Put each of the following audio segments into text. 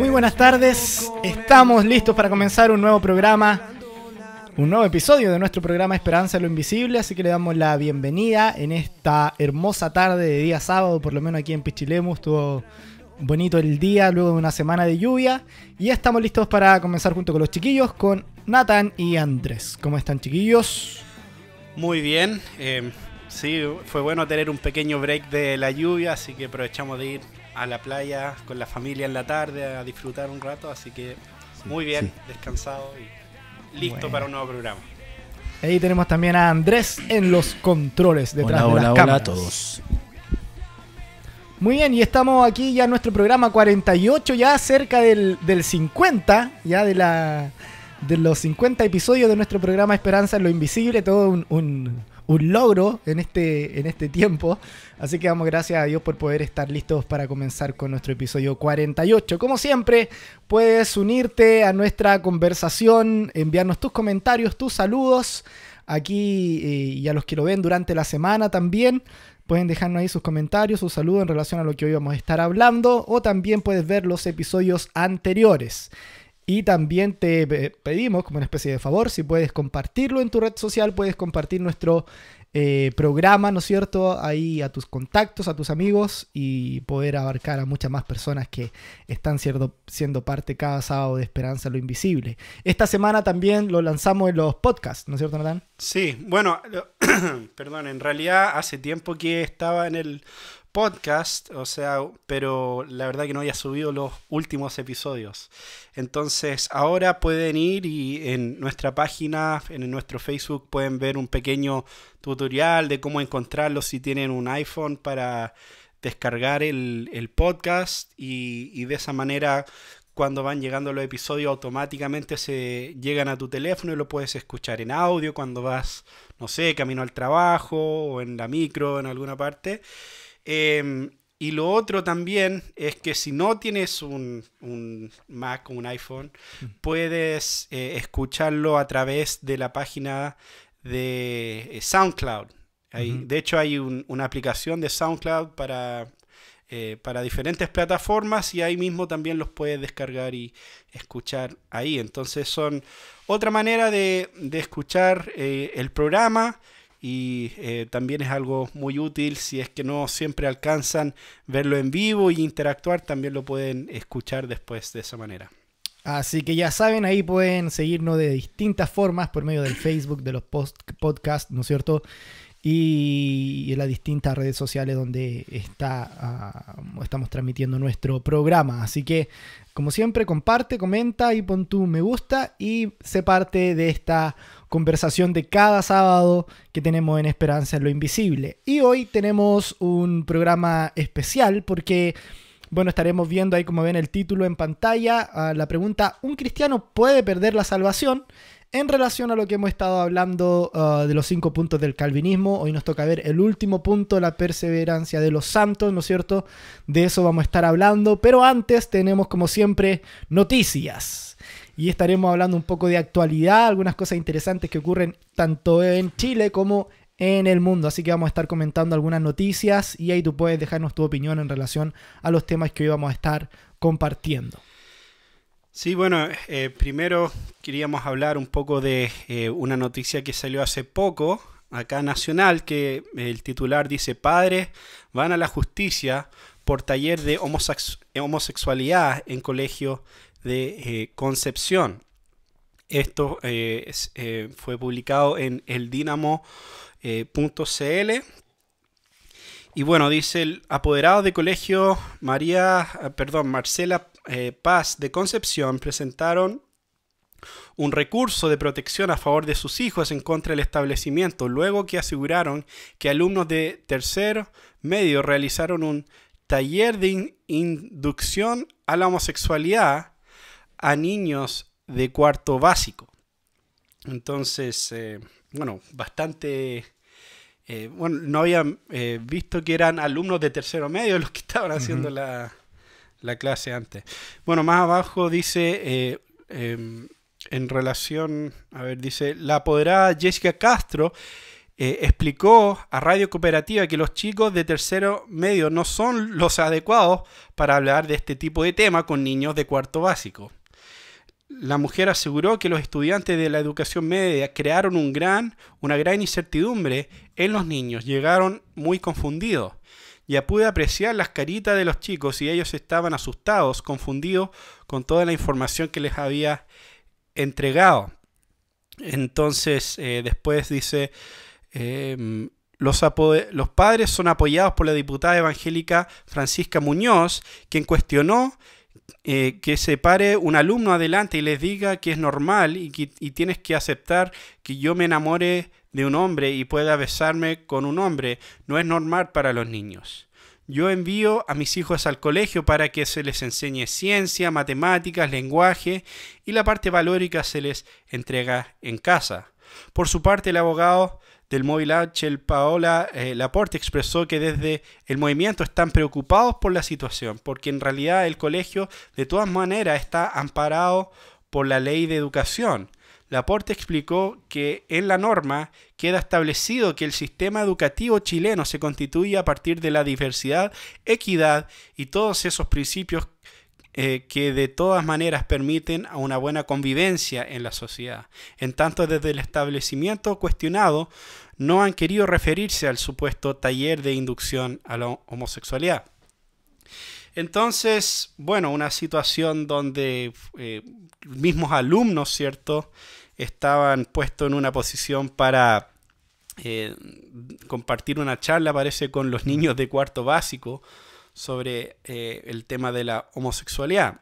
Muy buenas tardes, estamos listos para comenzar un nuevo programa, un nuevo episodio de nuestro programa Esperanza en lo Invisible, así que le damos la bienvenida en esta hermosa tarde de día sábado, por lo menos aquí en Pichilemu. Estuvo bonito el día luego de una semana de lluvia y ya estamos listos para comenzar junto con los chiquillos, con Nathan y Andrés. ¿Cómo están, chiquillos? Muy bien, sí, fue bueno tener un pequeño break de la lluvia, así que aprovechamos de ir a la playa con la familia en la tarde a disfrutar un rato, así que muy bien, descansado y listo para un nuevo programa. Ahí tenemos también a Andrés en los controles detrás de las cámaras. Hola a todos. Muy bien, y estamos aquí ya en nuestro programa 48, ya cerca del 50, ya de los 50 episodios de nuestro programa Esperanza en lo Invisible, todo un logro en este tiempo. Así que damos gracias a Dios por poder estar listos para comenzar con nuestro episodio 48. Como siempre, puedes unirte a nuestra conversación, enviarnos tus comentarios, tus saludos aquí y a los que lo ven durante la semana también. Pueden dejarnos ahí sus comentarios, sus saludos en relación a lo que hoy vamos a estar hablando, o también puedes ver los episodios anteriores. Y también te pedimos, como una especie de favor, si puedes compartirlo en tu red social, puedes compartir nuestro programa, ¿no es cierto?, ahí a tus contactos, a tus amigos, y poder abarcar a muchas más personas que están siendo parte cada sábado de Esperanza en lo Invisible. Esta semana también lo lanzamos en los podcasts, ¿no es cierto, Nathan? Sí, bueno, perdón, en realidad hace tiempo que estaba en el podcast, o sea, pero la verdad que no había subido los últimos episodios. Entonces ahora pueden ir y en nuestra página, en nuestro Facebook, pueden ver un pequeño tutorial de cómo encontrarlo si tienen un iPhone para descargar el podcast y de esa manera cuando van llegando los episodios automáticamente se llegan a tu teléfono y lo puedes escuchar en audio cuando vas, no sé, camino al trabajo o en la micro, en alguna parte. Y lo otro también es que si no tienes un Mac o un iPhone, puedes escucharlo a través de la página de SoundCloud. Ahí, de hecho hay una aplicación de SoundCloud para diferentes plataformas y ahí mismo también los puedes descargar y escuchar ahí. Entonces son otra manera de escuchar el programa. Y también es algo muy útil si es que no siempre alcanzan verlo en vivo y interactuar, también lo pueden escuchar después de esa manera. Así que ya saben, ahí pueden seguirnos de distintas formas por medio del Facebook, de los podcasts, ¿no es cierto? Y en las distintas redes sociales donde estamos transmitiendo nuestro programa. Así que, como siempre, comparte, comenta y pon tu me gusta y sé parte de esta conversación de cada sábado que tenemos en Esperanza en lo Invisible. Y hoy tenemos un programa especial porque, bueno, estaremos viendo ahí, como ven el título en pantalla, la pregunta: ¿un cristiano puede perder la salvación? En relación a lo que hemos estado hablando de los 5 puntos del calvinismo, hoy nos toca ver el último punto, la perseverancia de los santos, ¿no es cierto? De eso vamos a estar hablando, pero antes tenemos, como siempre, noticias. Y estaremos hablando un poco de actualidad, algunas cosas interesantes que ocurren tanto en Chile como en el mundo. Así que vamos a estar comentando algunas noticias y ahí tú puedes dejarnos tu opinión en relación a los temas que hoy vamos a estar compartiendo. Sí, bueno, primero queríamos hablar un poco de una noticia que salió hace poco, acá nacional, que el titular dice: padres van a la justicia por taller de homosexualidad en colegio de Concepción. Esto fue publicado en eldinamo.cl. Y bueno, dice: el apoderado de colegio Marcela Paz de Concepción presentaron un recurso de protección a favor de sus hijos en contra del establecimiento, luego que aseguraron que alumnos de tercer medio realizaron un taller de inducción a la homosexualidad a niños de cuarto básico. Entonces, bueno, bastante... bueno, no había visto que eran alumnos de tercero medio los que estaban haciendo la clase antes. Bueno, más abajo dice, en relación, a ver, dice: la apoderada Jessica Castro explicó a Radio Cooperativa que los chicos de tercero medio no son los adecuados para hablar de este tipo de tema con niños de cuarto básico. La mujer aseguró que los estudiantes de la educación media crearon una gran incertidumbre en los niños, llegaron muy confundidos. Ya pude apreciar las caritas de los chicos y ellos estaban asustados, confundidos con toda la información que les había entregado. Entonces, después dice, los padres son apoyados por la diputada evangélica Francisca Muñoz, quien cuestionó que se pare un alumno adelante y les diga que es normal y tienes que aceptar que yo me enamore de un hombre y pueda besarme con un hombre. No es normal para los niños. Yo envío a mis hijos al colegio para que se les enseñe ciencia, matemáticas, lenguaje y la parte valórica se les entrega en casa. Por su parte, el abogado del Móvil H, Paola Laporte, expresó que desde el movimiento están preocupados por la situación, porque en realidad el colegio de todas maneras está amparado por la ley de educación. Laporte explicó que en la norma queda establecido que el sistema educativo chileno se constituye a partir de la diversidad, equidad y todos esos principios que de todas maneras permiten a una buena convivencia en la sociedad. En tanto, desde el establecimiento cuestionado no han querido referirse al supuesto taller de inducción a la homosexualidad. Entonces, bueno, una situación donde mismos alumnos, ¿cierto?, estaban puestos en una posición para compartir una charla, parece, con los niños de cuarto básico sobre el tema de la homosexualidad.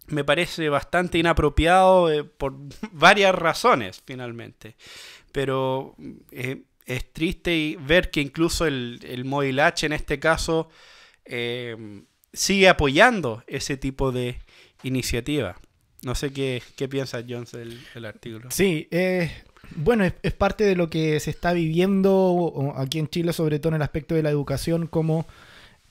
Me parece bastante inapropiado por varias razones, finalmente. Pero es triste ver que incluso el Móvil H, en este caso, sigue apoyando ese tipo de iniciativa. No sé qué piensa Jones del artículo. Sí, bueno, es parte de lo que se está viviendo aquí en Chile, sobre todo en el aspecto de la educación, como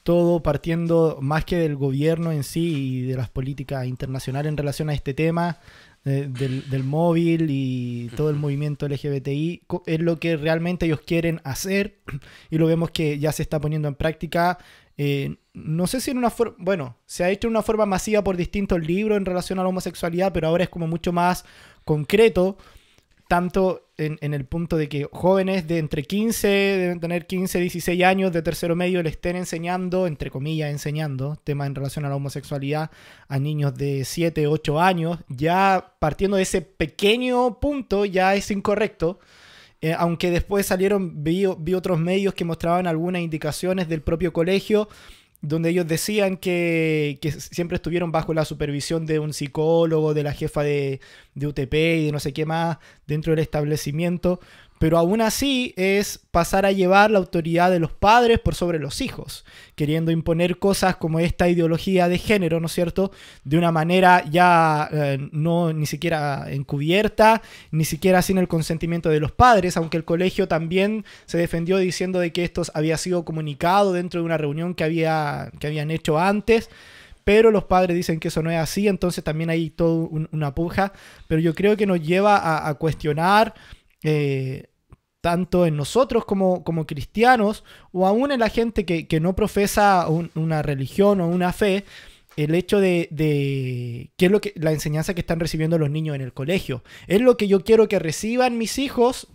todo partiendo más que del gobierno en sí y de las políticas internacionales en relación a este tema del móvil y todo el movimiento LGBTI, es lo que realmente ellos quieren hacer y lo vemos que ya se está poniendo en práctica. No sé si en una forma, bueno, se ha hecho de una forma masiva por distintos libros en relación a la homosexualidad, pero ahora es como mucho más concreto, tanto en el punto de que jóvenes de entre 15, deben tener 15, 16 años de tercero medio, le estén enseñando, entre comillas, enseñando temas en relación a la homosexualidad a niños de 7, 8 años. Ya partiendo de ese pequeño punto ya es incorrecto. Aunque después vi otros medios que mostraban algunas indicaciones del propio colegio donde ellos decían que siempre estuvieron bajo la supervisión de un psicólogo, de la jefa de UTP y de no sé qué más dentro del establecimiento, pero aún así es pasar a llevar la autoridad de los padres por sobre los hijos, queriendo imponer cosas como esta ideología de género, ¿no es cierto?, de una manera ya no ni siquiera encubierta, ni siquiera sin el consentimiento de los padres, aunque el colegio también se defendió diciendo de que esto había sido comunicado dentro de una reunión que habían hecho antes. Pero los padres dicen que eso no es así, entonces también hay toda una puja, pero yo creo que nos lleva a cuestionar tanto en nosotros como cristianos o aún en la gente que no profesa una religión o una fe, el hecho de qué es la enseñanza que están recibiendo los niños en el colegio. Es lo que yo quiero que reciban mis hijos,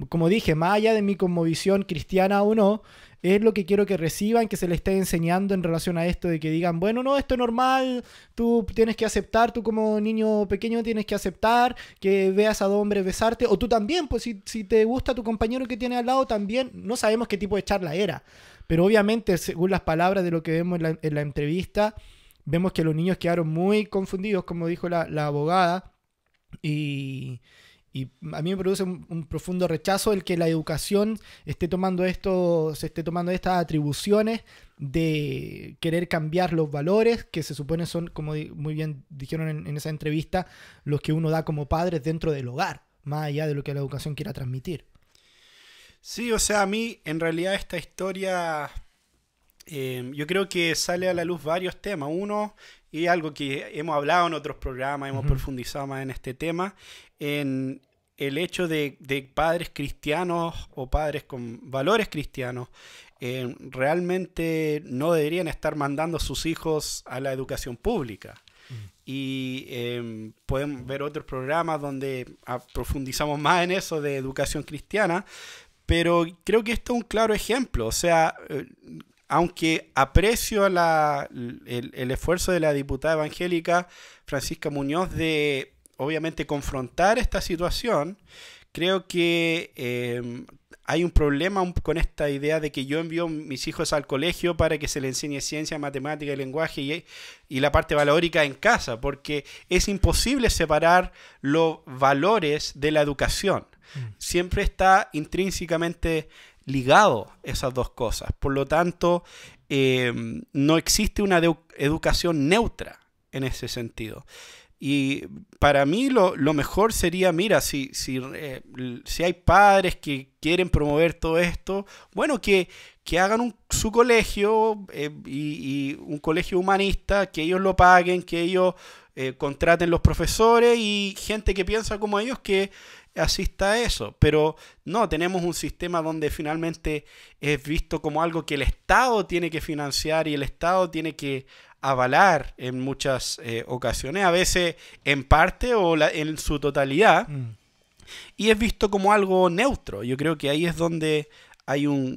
como dije, más allá de mi cosmovisión cristiana o no, es lo que quiero que reciban, que se les esté enseñando en relación a esto de que digan, bueno, no, esto es normal, tú tienes que aceptar, tú como niño pequeño tienes que aceptar que veas a dos hombres besarte, o tú también, pues si te gusta tu compañero que tiene al lado también, no sabemos qué tipo de charla era, pero obviamente según las palabras de lo que vemos en la entrevista, vemos que los niños quedaron muy confundidos, como dijo la abogada, y a mí me produce un profundo rechazo el que la educación se esté tomando estas atribuciones de querer cambiar los valores que se supone son, como muy bien dijeron en esa entrevista, los que uno da como padres dentro del hogar, más allá de lo que la educación quiera transmitir. Sí, o sea, a mí en realidad esta historia, yo creo que sale a la luz varios temas. Uno, y algo que hemos hablado en otros programas, hemos profundizado más en este tema, en el hecho de padres cristianos o padres con valores cristianos realmente no deberían estar mandando a sus hijos a la educación pública. Y pueden ver otros programas donde profundizamos más en eso de educación cristiana, pero creo que esto es un claro ejemplo. O sea, aunque aprecio el esfuerzo de la diputada evangélica Francisca Muñoz de, obviamente, confrontar esta situación, creo que hay un problema con esta idea de que yo envío a mis hijos al colegio para que se les enseñe ciencia, matemática y lenguaje y la parte valórica en casa, porque es imposible separar los valores de la educación. Siempre está intrínsecamente ligado esas dos cosas. Por lo tanto, no existe una educación neutra en ese sentido. Y para mí lo mejor sería, mira, si hay padres que quieren promover todo esto, bueno, que hagan su colegio y un colegio humanista, que ellos lo paguen, que ellos contraten los profesores y gente que piensa como ellos que asista a eso. Pero no, tenemos un sistema donde finalmente es visto como algo que el Estado tiene que financiar y el Estado tiene que avalar en muchas ocasiones, a veces en parte o en su totalidad, y es visto como algo neutro. Yo creo que ahí es donde hay un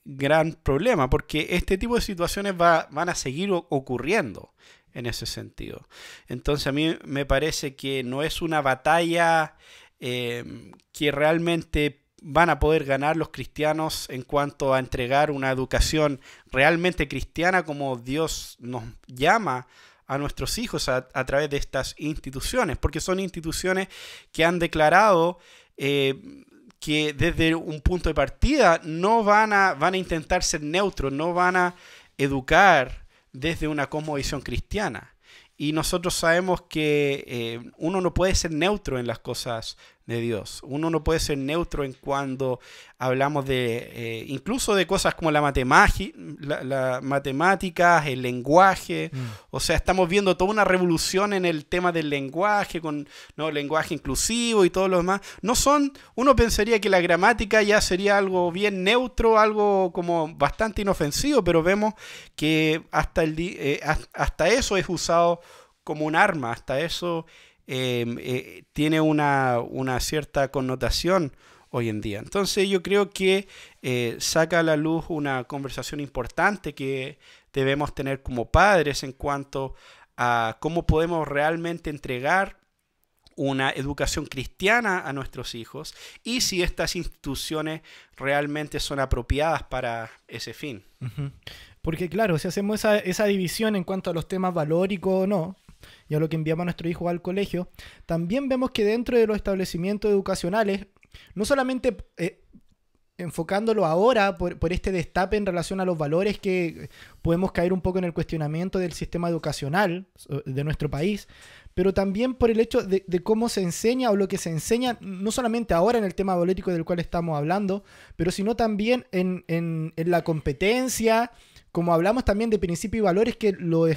gran problema, porque este tipo de situaciones van a seguir ocurriendo en ese sentido. Entonces a mí me parece que no es una batalla que realmente van a poder ganar los cristianos en cuanto a entregar una educación realmente cristiana como Dios nos llama a nuestros hijos a través de estas instituciones, porque son instituciones que han declarado que desde un punto de partida no van a intentar ser neutros, no van a educar desde una cosmovisión cristiana. Y nosotros sabemos que uno no puede ser neutro en las cosas de Dios. Uno no puede ser neutro en cuando hablamos de incluso de cosas como la matemáticas, el lenguaje. O sea, estamos viendo toda una revolución en el tema del lenguaje, con lenguaje inclusivo y todo lo demás. Uno pensaría que la gramática ya sería algo bien neutro, algo como bastante inofensivo, pero vemos que hasta eso es usado como un arma, hasta eso tiene una cierta connotación hoy en día. Entonces yo creo que saca a la luz una conversación importante que debemos tener como padres en cuanto a cómo podemos realmente entregar una educación cristiana a nuestros hijos y si estas instituciones realmente son apropiadas para ese fin. Porque claro, si hacemos esa división en cuanto a los temas valóricos o no, y a lo que enviamos a nuestro hijo al colegio, también vemos que dentro de los establecimientos educacionales, no solamente enfocándolo ahora por este destape en relación a los valores, que podemos caer un poco en el cuestionamiento del sistema educacional de nuestro país, pero también por el hecho de cómo se enseña o lo que se enseña, no solamente ahora en el tema valórico del cual estamos hablando, pero sino también en la competencia, como hablamos también de principios y valores que los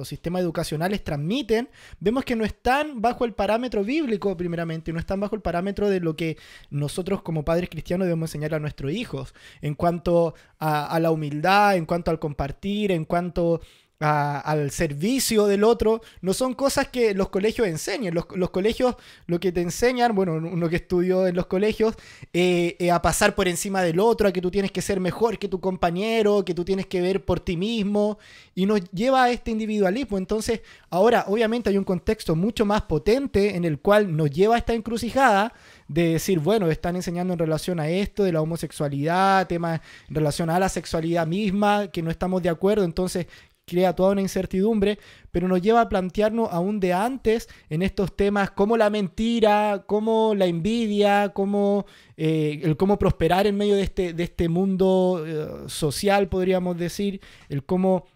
sistemas educacionales transmiten, vemos que no están bajo el parámetro bíblico primeramente, no están bajo el parámetro de lo que nosotros como padres cristianos debemos enseñar a nuestros hijos, en cuanto a la humildad, en cuanto al compartir, en cuanto al servicio del otro. No son cosas que los colegios enseñen. Los colegios lo que te enseñan, bueno, uno que estudió en los colegios, a pasar por encima del otro, a que tú tienes que ser mejor que tu compañero, que tú tienes que ver por ti mismo, y nos lleva a este individualismo. Entonces, ahora obviamente hay un contexto mucho más potente en el cual nos lleva a esta encrucijada de decir, bueno, están enseñando en relación a esto de la homosexualidad, temas en relación a la sexualidad misma, que no estamos de acuerdo. Entonces crea toda una incertidumbre, pero nos lleva a plantearnos aún de antes en estos temas como la mentira, como la envidia, como el cómo prosperar en medio de este mundo social, podríamos decir, el cómo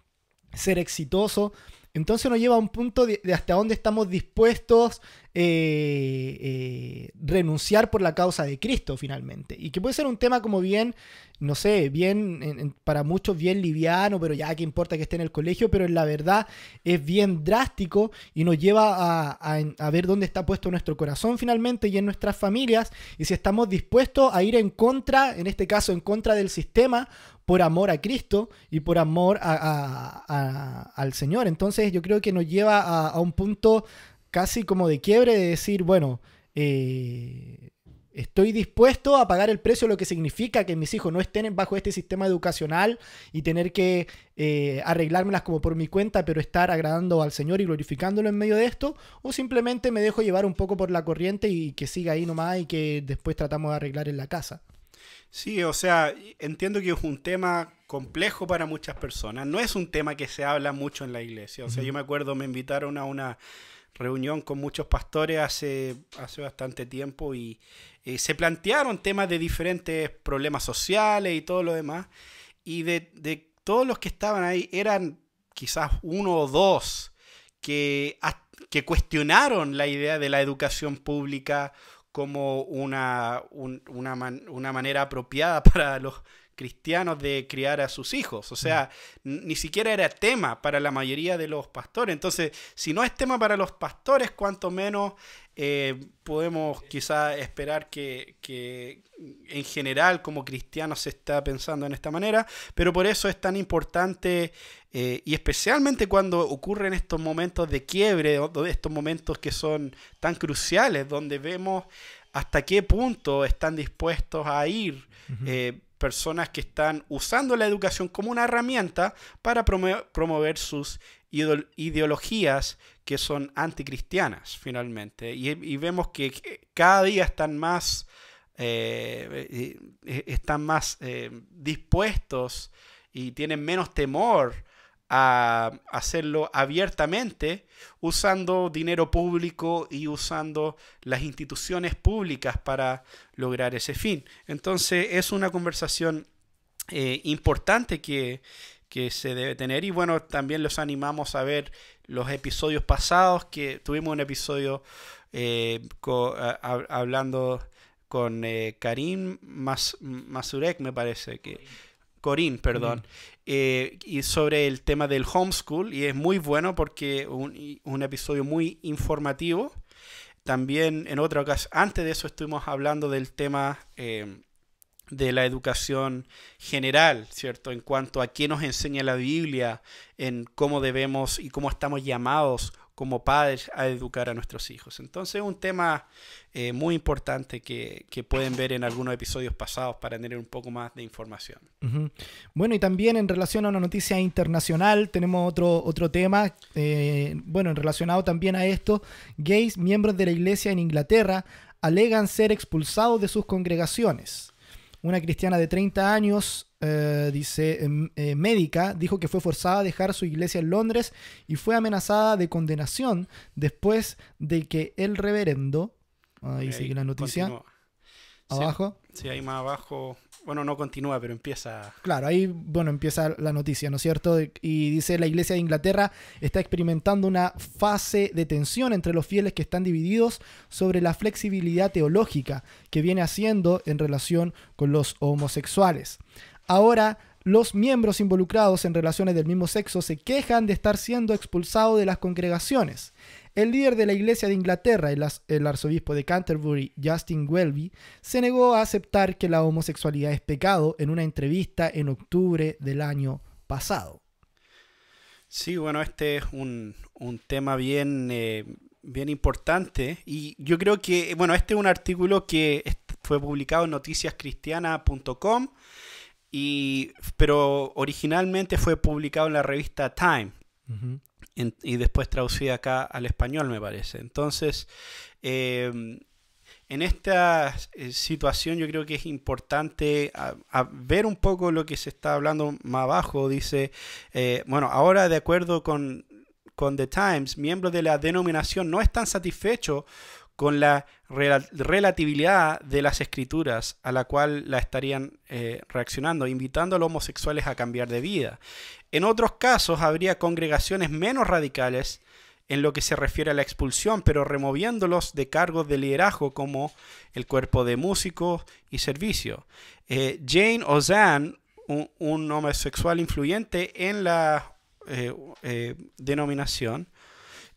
ser exitoso. Entonces nos lleva a un punto de hasta dónde estamos dispuestos renunciar por la causa de Cristo finalmente. Y que puede ser un tema como bien, no sé, bien para muchos bien liviano, pero ya qué importa que esté en el colegio, pero en la verdad es bien drástico y nos lleva a ver dónde está puesto nuestro corazón finalmente y en nuestras familias, y si estamos dispuestos a ir en contra, en este caso en contra del sistema, por amor a Cristo y por amor al Señor. Entonces yo creo que nos lleva a un punto casi como de quiebre de decir, bueno, estoy dispuesto a pagar el precio, lo que significa que mis hijos no estén bajo este sistema educacional y tener que arreglármelas como por mi cuenta, pero estar agradando al Señor y glorificándolo en medio de esto, o simplemente me dejo llevar un poco por la corriente y que siga ahí nomás y que después tratamos de arreglar en la casa. Sí, o sea, entiendo que es un tema complejo para muchas personas. No es un tema que se habla mucho en la iglesia. O sea, yo me acuerdo, me invitaron a una reunión con muchos pastores hace bastante tiempo y se plantearon temas de diferentes problemas sociales y todo lo demás. Y de todos los que estaban ahí, eran quizás uno o dos que cuestionaron la idea de la educación pública como una manera apropiada para los cristianos de criar a sus hijos. O sea, ni siquiera era tema para la mayoría de los pastores. Entonces, si no es tema para los pastores, cuanto menos podemos quizás esperar que en general como cristianos se está pensando en esta manera. Pero por eso es tan importante, y especialmente cuando ocurren estos momentos de quiebre, estos momentos que son tan cruciales, donde vemos hasta qué punto están dispuestos a ir personas que están usando la educación como una herramienta para promover sus ideologías que son anticristianas, finalmente. Y vemos que cada día están más dispuestos y tienen menos temor a hacerlo abiertamente, usando dinero público y usando las instituciones públicas para lograr ese fin. Entonces es una conversación importante que se debe tener. Y bueno, también los animamos a ver los episodios pasados, que tuvimos un episodio hablando con Karim Masurek, me parece que... Corín, perdón, y sobre el tema del homeschool, y es muy bueno porque un episodio muy informativo. También en otra ocasión, antes de eso estuvimos hablando del tema de la educación general, ¿cierto? En cuanto a qué nos enseña la Biblia, en cómo debemos y cómo estamos llamados como padres a educar a nuestros hijos. Entonces es un tema muy importante que pueden ver en algunos episodios pasados para tener un poco más de información. Uh-huh. Bueno, y también en relación a una noticia internacional tenemos otro tema, relacionado también a esto. Gays, miembros de la iglesia en Inglaterra, alegan ser expulsados de sus congregaciones. Una cristiana de 30 años, médica, dijo que fue forzada a dejar su iglesia en Londres y fue amenazada de condenación después de que el reverendo... Ahí sigue la noticia. Continúa. Abajo. Sí, ahí más abajo. Bueno, no continúa, pero empieza... Claro, ahí empieza la noticia, ¿no es cierto? Y dice, la iglesia de Inglaterra está experimentando una fase de tensión entre los fieles que están divididos sobre la flexibilidad teológica que viene haciendo en relación con los homosexuales. Ahora, los miembros involucrados en relaciones del mismo sexo se quejan de estar siendo expulsados de las congregaciones. El líder de la Iglesia de Inglaterra, el arzobispo de Canterbury, Justin Welby, se negó a aceptar que la homosexualidad es pecado en una entrevista en octubre del año pasado. Sí, bueno, este es un tema bien importante, y yo creo que, bueno, este es un artículo que fue publicado en noticiascristiana.com, pero originalmente fue publicado en la revista Time. Uh-huh. Y después traducida acá al español, me parece. Entonces, en esta situación yo creo que es importante a ver un poco lo que se está hablando más abajo. Dice, ahora de acuerdo con The Times, miembros de la denominación no están satisfechos con la relatividad de las escrituras a la cual la estarían reaccionando, invitando a los homosexuales a cambiar de vida. En otros casos habría congregaciones menos radicales en lo que se refiere a la expulsión, pero removiéndolos de cargos de liderazgo como el cuerpo de músicos y servicio. Jane Ozanne, un homosexual influyente en la denominación,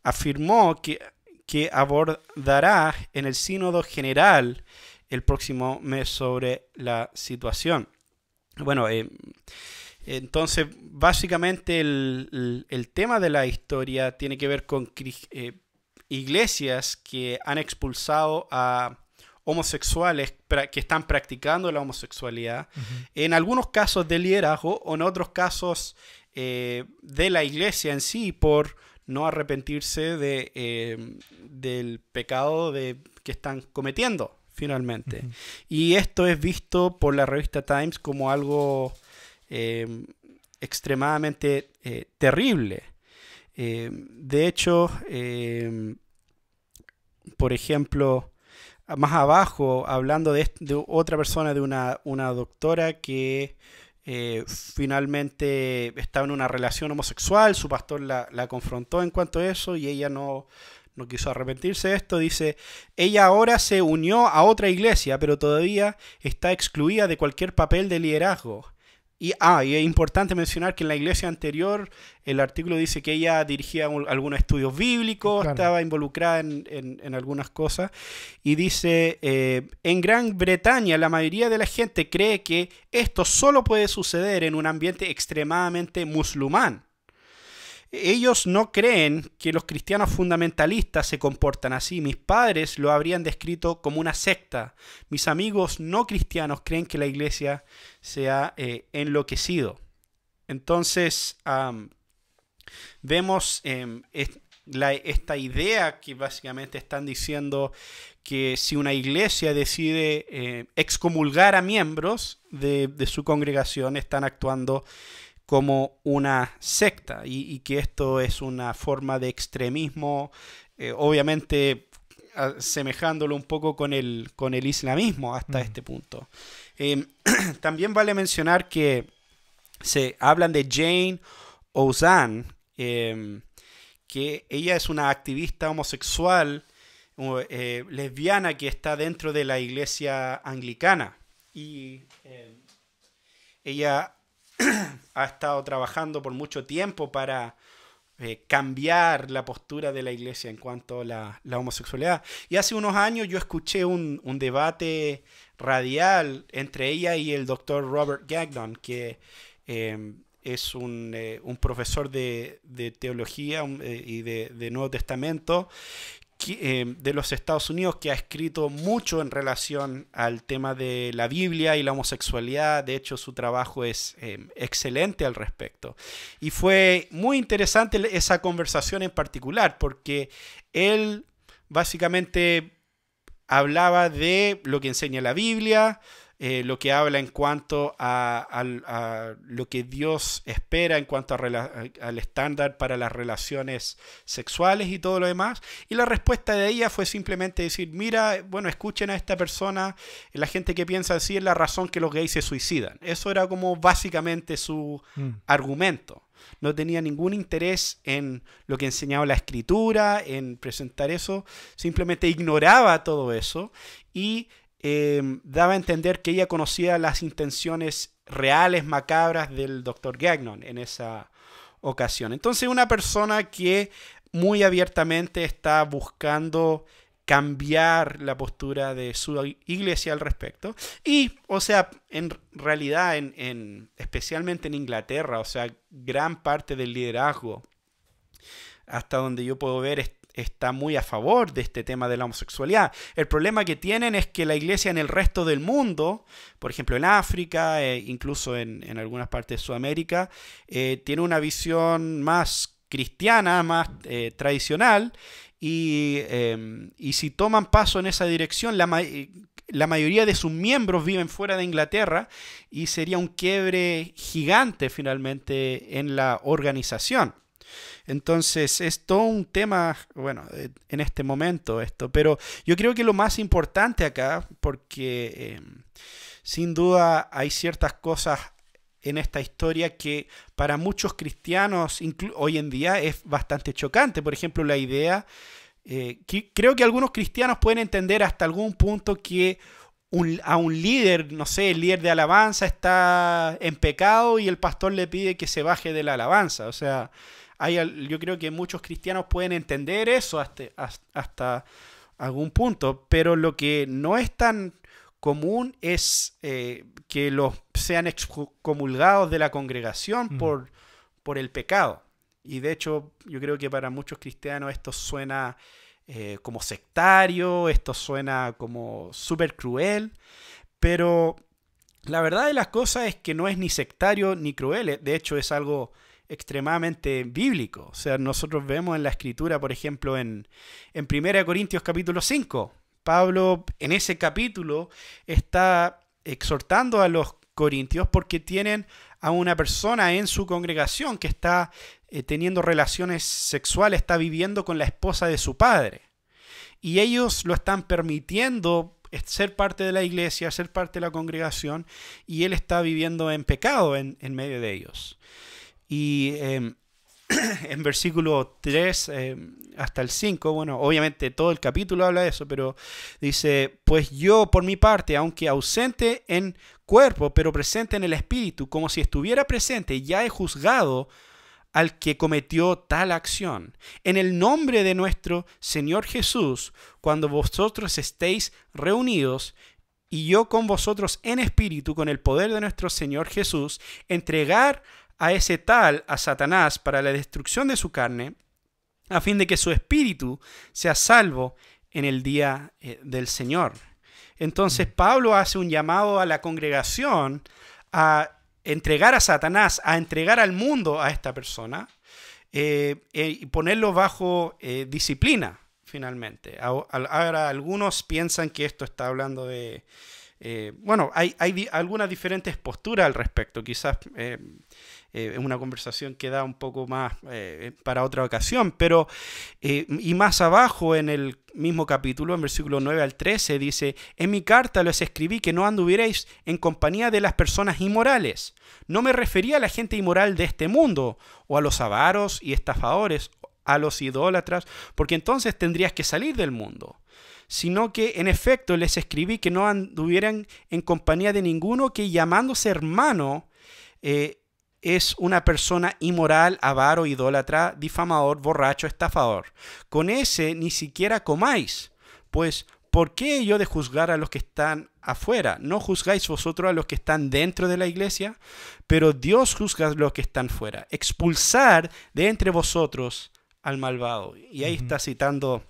afirmó que abordará en el Sínodo General el próximo mes sobre la situación. Bueno, entonces básicamente el tema de la historia tiene que ver con iglesias que han expulsado a homosexuales que están practicando la homosexualidad, en algunos casos de liderazgo o en otros casos de la iglesia en sí por no arrepentirse del pecado que están cometiendo finalmente. Y esto es visto por la revista Times como algo extremadamente terrible. De hecho, por ejemplo, más abajo, hablando de otra persona, de una doctora que finalmente estaba en una relación homosexual, su pastor la confrontó en cuanto a eso y ella no quiso arrepentirse de esto. Dice, ella ahora se unió a otra iglesia, pero todavía está excluida de cualquier papel de liderazgo. Y es importante mencionar que en la iglesia anterior el artículo dice que ella dirigía algunos estudios bíblicos, claro, estaba involucrada en algunas cosas. Y dice, en Gran Bretaña la mayoría de la gente cree que esto solo puede suceder en un ambiente extremadamente musulmán. Ellos no creen que los cristianos fundamentalistas se comportan así. Mis padres lo habrían descrito como una secta. Mis amigos no cristianos creen que la iglesia se ha enloquecido. Entonces, vemos esta idea que básicamente están diciendo que si una iglesia decide excomulgar a miembros de su congregación, están actuando como una secta y que esto es una forma de extremismo, obviamente asemejándolo un poco con el islamismo hasta este punto. También vale mencionar que se hablan de Jane Ozanne, que ella es una activista homosexual, lesbiana, que está dentro de la iglesia anglicana y ella ha estado trabajando por mucho tiempo para cambiar la postura de la iglesia en cuanto a la homosexualidad. Y hace unos años yo escuché un debate radial entre ella y el doctor Robert Gagnon, que es un profesor de teología y de Nuevo Testamento de los Estados Unidos, que ha escrito mucho en relación al tema de la Biblia y la homosexualidad. De hecho, su trabajo es excelente al respecto. Y fue muy interesante esa conversación en particular, porque él básicamente hablaba de lo que enseña la Biblia, lo que habla en cuanto a lo que Dios espera en cuanto al estándar para las relaciones sexuales y todo lo demás. Y la respuesta de ella fue simplemente decir, mira, bueno, escuchen a esta persona, la gente que piensa así es la razón que los gays se suicidan. Eso era como básicamente su argumento. No tenía ningún interés en lo que enseñaba la escritura, en presentar eso, simplemente ignoraba todo eso y daba a entender que ella conocía las intenciones reales, macabras del Dr. Gagnon en esa ocasión. Entonces, una persona que muy abiertamente está buscando cambiar la postura de su iglesia al respecto. Y, o sea, en realidad, especialmente en Inglaterra, o sea, gran parte del liderazgo, hasta donde yo puedo ver, está muy a favor de este tema de la homosexualidad. El problema que tienen es que la iglesia en el resto del mundo, por ejemplo en África, incluso en algunas partes de Sudamérica, tiene una visión más cristiana, más tradicional, y si toman paso en esa dirección, la mayoría de sus miembros viven fuera de Inglaterra y sería un quiebre gigante finalmente en la organización. Entonces es todo un tema, bueno, en este momento esto, pero yo creo que lo más importante acá, porque sin duda hay ciertas cosas en esta historia que para muchos cristianos hoy en día es bastante chocante. Por ejemplo, la idea, creo que algunos cristianos pueden entender hasta algún punto que a un líder, no sé, el líder de alabanza está en pecado y el pastor le pide que se baje de la alabanza. O sea, yo creo que muchos cristianos pueden entender eso hasta algún punto, pero lo que no es tan común es que los sean excomulgados de la congregación por el pecado. Y de hecho, yo creo que para muchos cristianos esto suena como sectario, esto suena como súper cruel, pero la verdad de las cosas es que no es ni sectario ni cruel. De hecho, es algo extremadamente bíblico. O sea, nosotros vemos en la Escritura, por ejemplo, en 1 Corintios capítulo 5, Pablo en ese capítulo está exhortando a los corintios porque tienen a una persona en su congregación que está teniendo relaciones sexuales, está viviendo con la esposa de su padre. Y ellos lo están permitiendo ser parte de la iglesia, ser parte de la congregación, y él está viviendo en pecado en medio de ellos. Y en versículo 3 hasta el 5, bueno, obviamente todo el capítulo habla de eso, pero dice, pues yo por mi parte, aunque ausente en cuerpo, pero presente en el espíritu, como si estuviera presente, ya he juzgado al que cometió tal acción. En el nombre de nuestro Señor Jesús, cuando vosotros estéis reunidos, y yo con vosotros en espíritu, con el poder de nuestro Señor Jesús, entregar a ese tal, a Satanás, para la destrucción de su carne, a fin de que su espíritu sea salvo en el día del Señor. Entonces Pablo hace un llamado a la congregación a entregar a Satanás, a entregar al mundo a esta persona y ponerlo bajo disciplina, finalmente. Ahora algunos piensan que esto está hablando de... bueno, hay algunas diferentes posturas al respecto, quizás... es una conversación que da un poco más para otra ocasión, pero y más abajo en el mismo capítulo, en versículo 9 al 13, dice, en mi carta les escribí que no anduvierais en compañía de las personas inmorales. No me refería a la gente inmoral de este mundo, o a los avaros y estafadores, a los idólatras, porque entonces tendrías que salir del mundo. Sino que en efecto les escribí que no anduvieran en compañía de ninguno que llamándose hermano, es una persona inmoral, avaro, idólatra, difamador, borracho, estafador. Con ese ni siquiera comáis, pues ¿por qué yo de juzgar a los que están afuera? ¿No juzgáis vosotros a los que están dentro de la iglesia? Pero Dios juzga a los que están fuera. Expulsar de entre vosotros al malvado. Y ahí está citando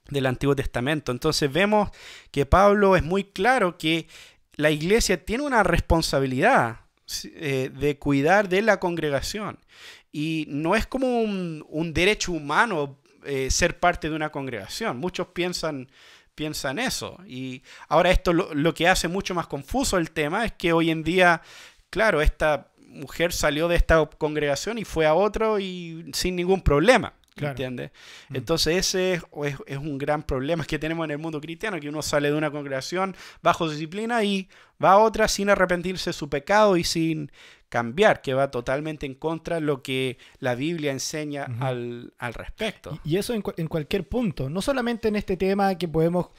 del Antiguo Testamento. Entonces vemos que Pablo es muy claro que la iglesia tiene una responsabilidad de cuidar de la congregación, y no es como un derecho humano ser parte de una congregación. Muchos piensan eso, y ahora esto lo que hace mucho más confuso el tema es que hoy en día, claro, esta mujer salió de esta congregación y fue a otro y sin ningún problema. Claro. ¿Entiendes? Entonces ese es un gran problema que tenemos en el mundo cristiano, que uno sale de una congregación bajo disciplina y va a otra sin arrepentirse de su pecado y sin cambiar, que va totalmente en contra de lo que la Biblia enseña al respecto. Y eso en cualquier punto, no solamente en este tema que podemos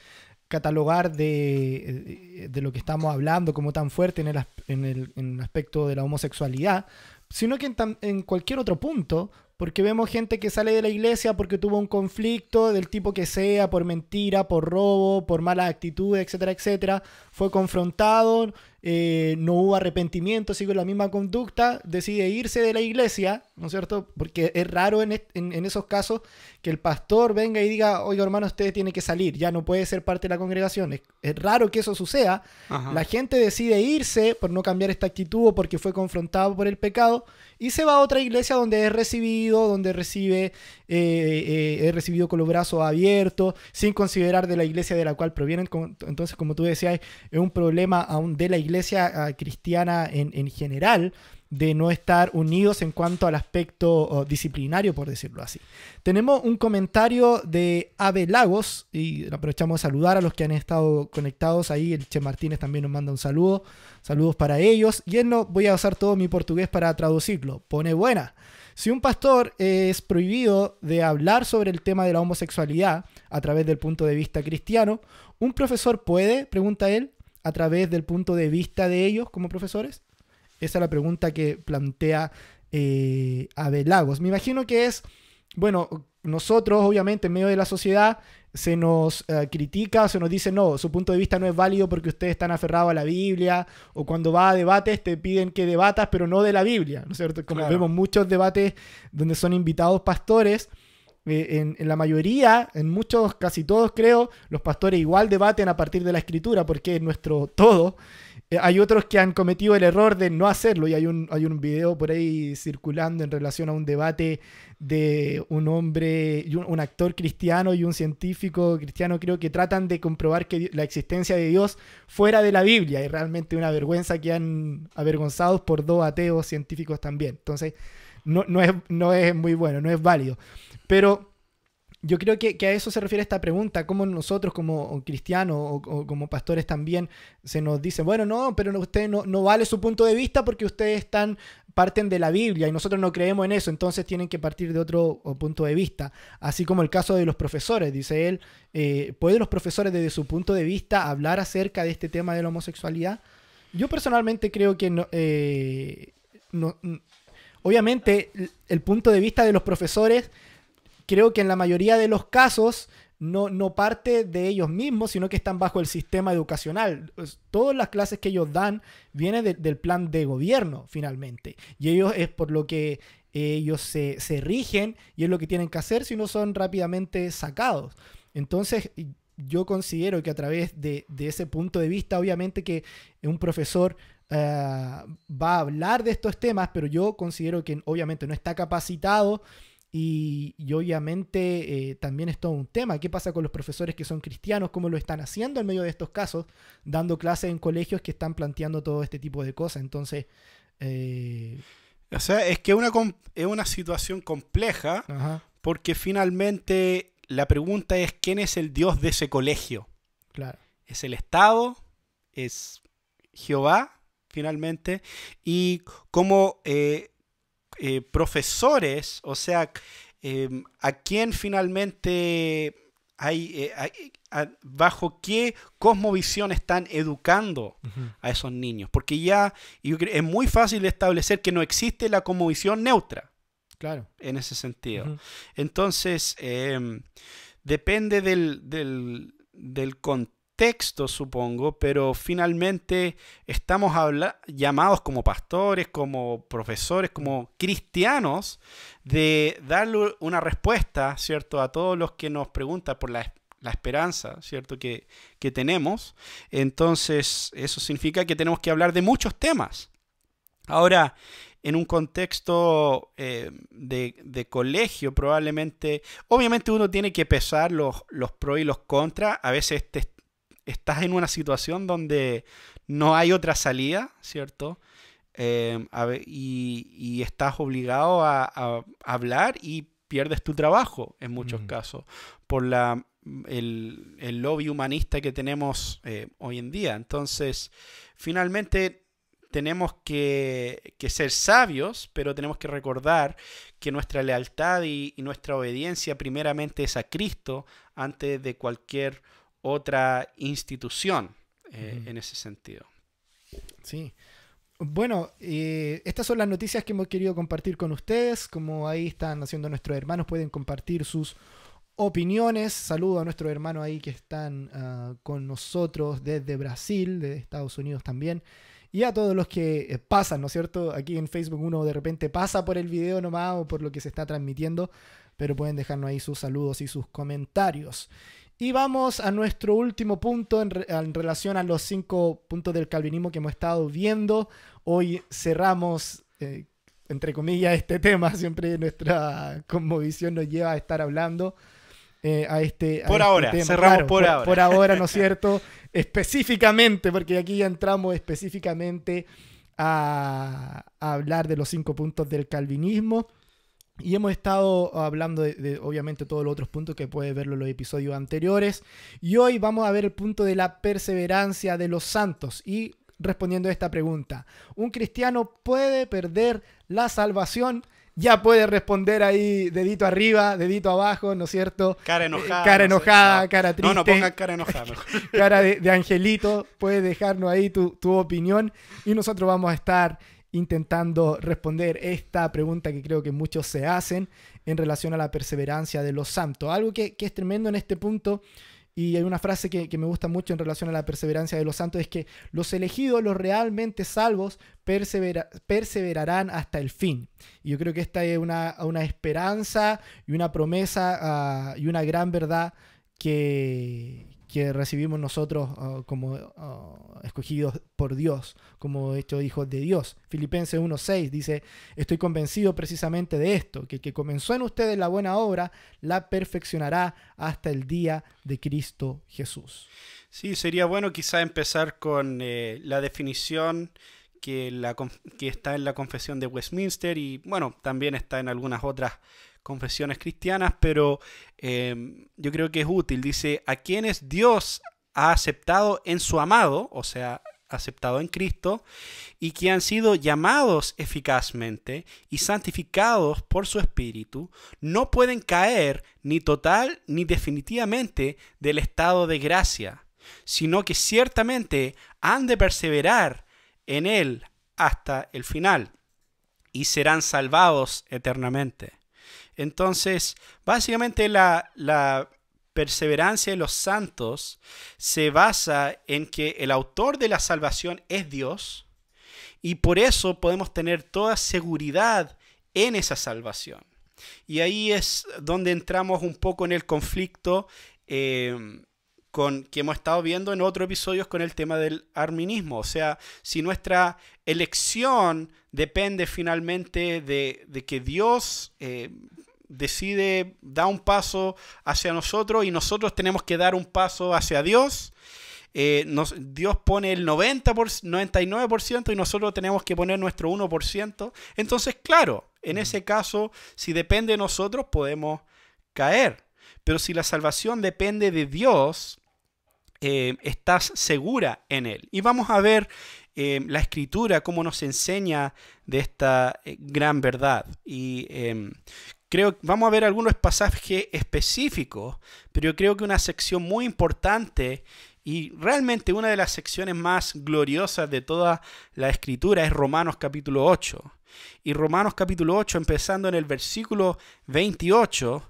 catalogar de lo que estamos hablando como tan fuerte en el aspecto de la homosexualidad, sino que en cualquier otro punto, porque vemos gente que sale de la iglesia porque tuvo un conflicto del tipo que sea, por mentira, por robo, por mala actitud, etcétera, etcétera, fue confrontado, no hubo arrepentimiento, sigue la misma conducta, decide irse de la iglesia, ¿no es cierto? Porque es raro en esos casos que el pastor venga y diga, oiga hermano, usted tiene que salir, ya no puede ser parte de la congregación. Es raro que eso suceda. Ajá. La gente decide irse por no cambiar esta actitud o porque fue confrontado por el pecado y se va a otra iglesia donde es recibido, donde es recibido con los brazos abiertos, sin considerar de la iglesia de la cual provienen. Entonces, como tú decías, es un problema aún de la iglesia cristiana en general, de no estar unidos en cuanto al aspecto disciplinario, por decirlo así. Tenemos un comentario de Ave Lagos, y aprovechamos de saludar a los que han estado conectados ahí. El Che Martínez también nos manda un saludo. Saludos para ellos. Y él no, voy a usar todo mi portugués para traducirlo. Pone buena. Si un pastor es prohibido de hablar sobre el tema de la homosexualidad a través del punto de vista cristiano, ¿un profesor puede, pregunta él, a través del punto de vista de ellos como profesores? Esa es la pregunta que plantea Abel Lagos. Me imagino que es, bueno, nosotros obviamente en medio de la sociedad se nos critica, se nos dice no, su punto de vista no es válido porque ustedes están aferrados a la Biblia, o cuando va a debates te piden que debatas pero no de la Biblia, ¿no es cierto? Como Claro. vemos muchos debates donde son invitados pastores, en la mayoría, en muchos, casi todos creo, los pastores igual debaten a partir de la Escritura porque es nuestro todo. Hay otros que han cometido el error de no hacerlo, y hay un video por ahí circulando en relación a un debate de un hombre, un actor cristiano y un científico cristiano, creo que tratan de comprobar que la existencia de Dios fuera de la Biblia, y realmente una vergüenza que han avergonzados por dos ateos científicos también. Entonces, no es muy bueno, no es válido. Pero yo creo que a eso se refiere esta pregunta, cómo nosotros como cristianos o como pastores también se nos dice, bueno, no, pero usted no vale su punto de vista porque ustedes parten de la Biblia y nosotros no creemos en eso, entonces tienen que partir de otro punto de vista. Así como el caso de los profesores, dice él, ¿pueden los profesores desde su punto de vista hablar acerca de este tema de la homosexualidad? Yo personalmente creo que obviamente el punto de vista de los profesores, creo que en la mayoría de los casos no parte de ellos mismos, sino que están bajo el sistema educacional. Todas las clases que ellos dan vienen del plan de gobierno, finalmente. Y ellos es por lo que ellos se rigen y es lo que tienen que hacer, si no son rápidamente sacados. Entonces, yo considero que a través de ese punto de vista, obviamente que un profesor va a hablar de estos temas, pero yo considero que obviamente no está capacitado. Y obviamente también es todo un tema. ¿Qué pasa con los profesores que son cristianos? ¿Cómo lo están haciendo en medio de estos casos? Dando clases en colegios que están planteando todo este tipo de cosas. Entonces... O sea, es que es una situación compleja, Ajá, porque finalmente la pregunta es ¿quién es el Dios de ese colegio? claro. ¿Es el Estado? ¿Es Jehová, finalmente? Y como profesores, o sea, a quién finalmente bajo qué cosmovisión están educando Ujú, a esos niños, porque ya es muy fácil establecer que no existe la cosmovisión neutra claro. en ese sentido. Ujú, Entonces, depende del contexto, supongo, pero finalmente estamos llamados como pastores, como profesores, como cristianos, de darle una respuesta, ¿cierto?, a todos los que nos preguntan por la esperanza, ¿cierto?, que tenemos. Entonces, eso significa que tenemos que hablar de muchos temas. Ahora, en un contexto de colegio, probablemente, obviamente uno tiene que pesar los pros y los contras. A veces estás en una situación donde no hay otra salida, ¿cierto? Y estás obligado a hablar y pierdes tu trabajo en muchos casos por el lobby humanista que tenemos hoy en día. Entonces, finalmente tenemos que ser sabios, pero tenemos que recordar que nuestra lealtad y nuestra obediencia primeramente es a Cristo antes de cualquier otra institución en ese sentido. sí. Bueno, estas son las noticias que hemos querido compartir con ustedes. Como ahí están haciendo nuestros hermanos, pueden compartir sus opiniones. Saludo a nuestros hermanos ahí que están con nosotros desde Brasil, de Estados Unidos también. Y a todos los que pasan, ¿no es cierto? Aquí en Facebook uno de repente pasa por el video nomás o por lo que se está transmitiendo, pero pueden dejarnos ahí sus saludos y sus comentarios. Y vamos a nuestro último punto en relación a los 5 puntos del calvinismo que hemos estado viendo. Hoy cerramos, entre comillas, este tema. Siempre nuestra cosmovisión nos lleva a estar hablando a este ahora, tema. cerramos Claro, por ahora. Por ahora, ¿no es cierto? Específicamente, porque aquí ya entramos específicamente a hablar de los 5 puntos del calvinismo. Y hemos estado hablando de obviamente todos los otros puntos que puedes verlo en los episodios anteriores. Y hoy vamos a ver el punto de la perseverancia de los santos. Y respondiendo a esta pregunta, ¿un cristiano puede perder la salvación? Ya puede responder ahí, dedito arriba, dedito abajo, ¿no es cierto? Cara enojada. Cara enojada, no sé, cara triste. No pongan cara enojada. Mejor. Cara de angelito. Puedes dejarnos ahí tu opinión. Y nosotros vamos a estar intentando responder esta pregunta que creo que muchos se hacen en relación a la perseverancia de los santos. Algo que es tremendo en este punto, y hay una frase que me gusta mucho en relación a la perseverancia de los santos, es que los elegidos, los realmente salvos, perseverarán hasta el fin. Y yo creo que esta es una esperanza y una promesa y una gran verdad que recibimos nosotros como escogidos por Dios, como hechos hijos de Dios. Filipenses 1:6 dice: estoy convencido precisamente de esto, que el que comenzó en ustedes la buena obra, la perfeccionará hasta el día de Cristo Jesús. Sí, sería bueno quizá empezar con la definición que está en la Confesión de Westminster, y bueno, también está en algunas otras confesiones cristianas, pero yo creo que es útil. Dice: a quienes Dios ha aceptado en su amado, o sea, aceptado en Cristo, y que han sido llamados eficazmente y santificados por su Espíritu, no pueden caer ni total ni definitivamente del estado de gracia, sino que ciertamente han de perseverar en él hasta el final, y serán salvados eternamente. Entonces, básicamente la perseverancia de los santos se basa en que el autor de la salvación es Dios, y por eso podemos tener toda seguridad en esa salvación. Y ahí es donde entramos un poco en el conflicto que hemos estado viendo en otros episodios con el tema del arminiismo. O sea, si nuestra elección depende finalmente de que Dios decide dar un paso hacia nosotros y nosotros tenemos que dar un paso hacia Dios, Dios pone el 99% y nosotros tenemos que poner nuestro 1%. Entonces, claro, en ese caso, si depende de nosotros, podemos caer. Pero si la salvación depende de Dios, estás segura en Él. Y vamos a ver la Escritura, cómo nos enseña de esta gran verdad. Y creo que vamos a ver algunos pasajes específicos, pero yo creo que una sección muy importante y realmente una de las secciones más gloriosas de toda la Escritura es Romanos capítulo 8. Y Romanos capítulo 8, empezando en el versículo 28,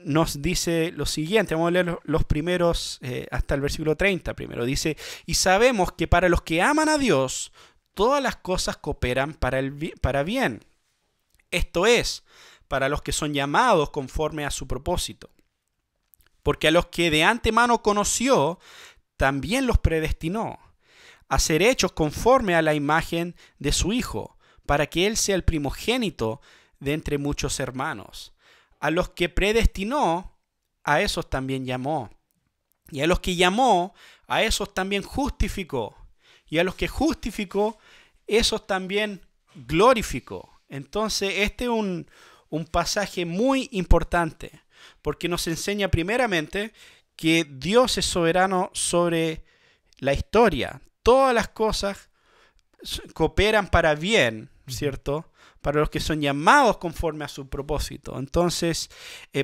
nos dice lo siguiente. Vamos a leer los primeros hasta el versículo 30 primero. Dice: y sabemos que para los que aman a Dios, todas las cosas cooperan para bien. Esto es, para los que son llamados conforme a su propósito. Porque a los que de antemano conoció, también los predestinó a ser hechos conforme a la imagen de su Hijo, para que Él sea el primogénito de entre muchos hermanos. A los que predestinó, a esos también llamó. Y a los que llamó, a esos también justificó. Y a los que justificó, esos también glorificó. Entonces, este es un pasaje muy importante, porque nos enseña primeramente que Dios es soberano sobre la historia. Todas las cosas cooperan para bien, ¿cierto? Para los que son llamados conforme a su propósito. Entonces,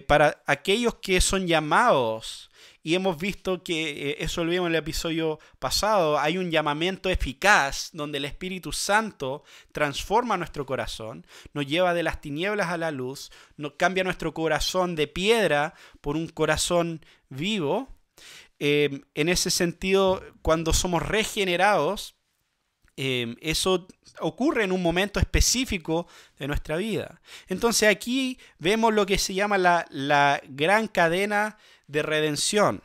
para aquellos que son llamados, y hemos visto que eso lo vimos en el episodio pasado, hay un llamamiento eficaz donde el Espíritu Santo transforma nuestro corazón, nos lleva de las tinieblas a la luz, nos cambia nuestro corazón de piedra por un corazón vivo. En ese sentido, cuando somos regenerados, eso ocurre en un momento específico de nuestra vida. Entonces aquí vemos lo que se llama la gran cadena de redención.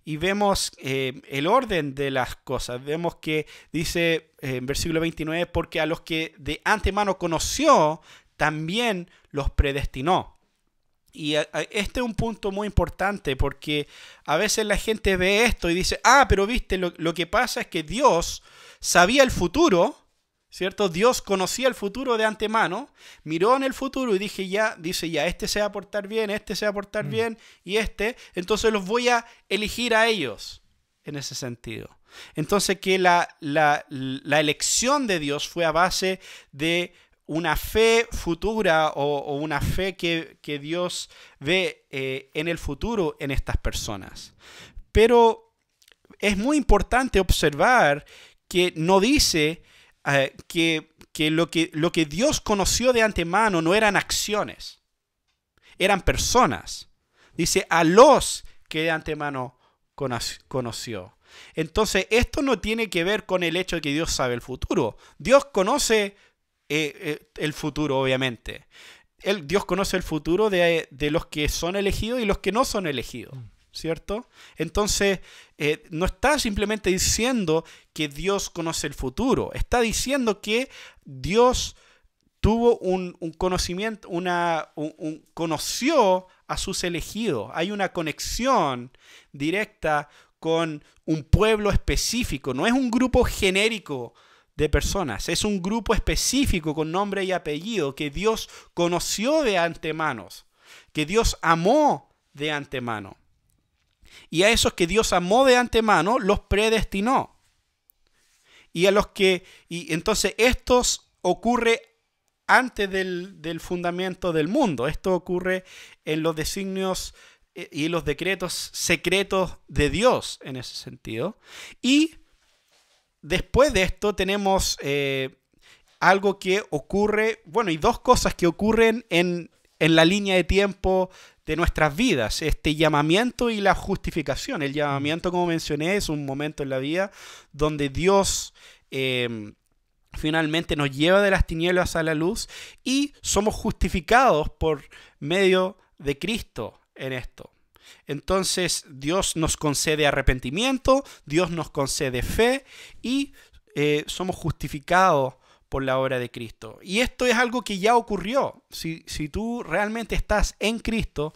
Y vemos el orden de las cosas. Vemos que dice en versículo 29, porque a los que de antemano conoció, también los predestinó. Y este es un punto muy importante, porque a veces la gente ve esto y dice: pero viste, lo que pasa es que Dios sabía el futuro ¿cierto? Dios conocía el futuro de antemano, miró en el futuro y dice ya, este se va a portar bien, este se va a portar bien y entonces los voy a elegir a ellos en ese sentido. Entonces que la elección de Dios fue a base de una fe futura o una fe que Dios ve en el futuro en estas personas. Pero es muy importante observar que no dice que lo que Dios conoció de antemano no eran acciones, eran personas. Dice a los que de antemano conoció. Entonces esto no tiene que ver con el hecho de que Dios sabe el futuro. Dios conoce el futuro, obviamente. Dios conoce el futuro de los que son elegidos y los que no son elegidos, ¿cierto? Entonces, no está simplemente diciendo que Dios conoce el futuro. Está diciendo que Dios tuvo un conocimiento, conoció a sus elegidos. Hay una conexión directa con un pueblo específico. No es un grupo genérico de personas. Es un grupo específico con nombre y apellido que Dios conoció de antemano, que Dios amó de antemano. Y a esos que Dios amó de antemano los predestinó. Y entonces estos ocurre antes del fundamento del mundo. Esto ocurre en los designios y los decretos secretos de Dios en ese sentido. Y después de esto tenemos algo que ocurre, y dos cosas que ocurren en la línea de tiempo de nuestras vidas, este llamamiento y la justificación. El llamamiento, como mencioné, es un momento en la vida donde Dios finalmente nos lleva de las tinieblas a la luz y somos justificados por medio de Cristo en esto. Entonces Dios nos concede arrepentimiento, Dios nos concede fe y somos justificados por la obra de Cristo. Y esto es algo que ya ocurrió. Si tú realmente estás en Cristo,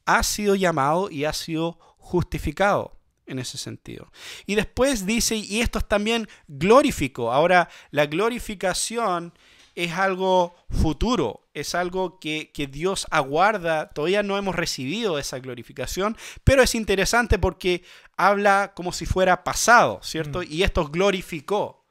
has sido llamado y has sido justificado en ese sentido. Y después dice, y esto es también glorificó. Ahora, la glorificación es algo futuro, es algo que Dios aguarda. Todavía no hemos recibido esa glorificación, pero es interesante porque habla como si fuera pasado, ¿cierto? Y esto glorificó.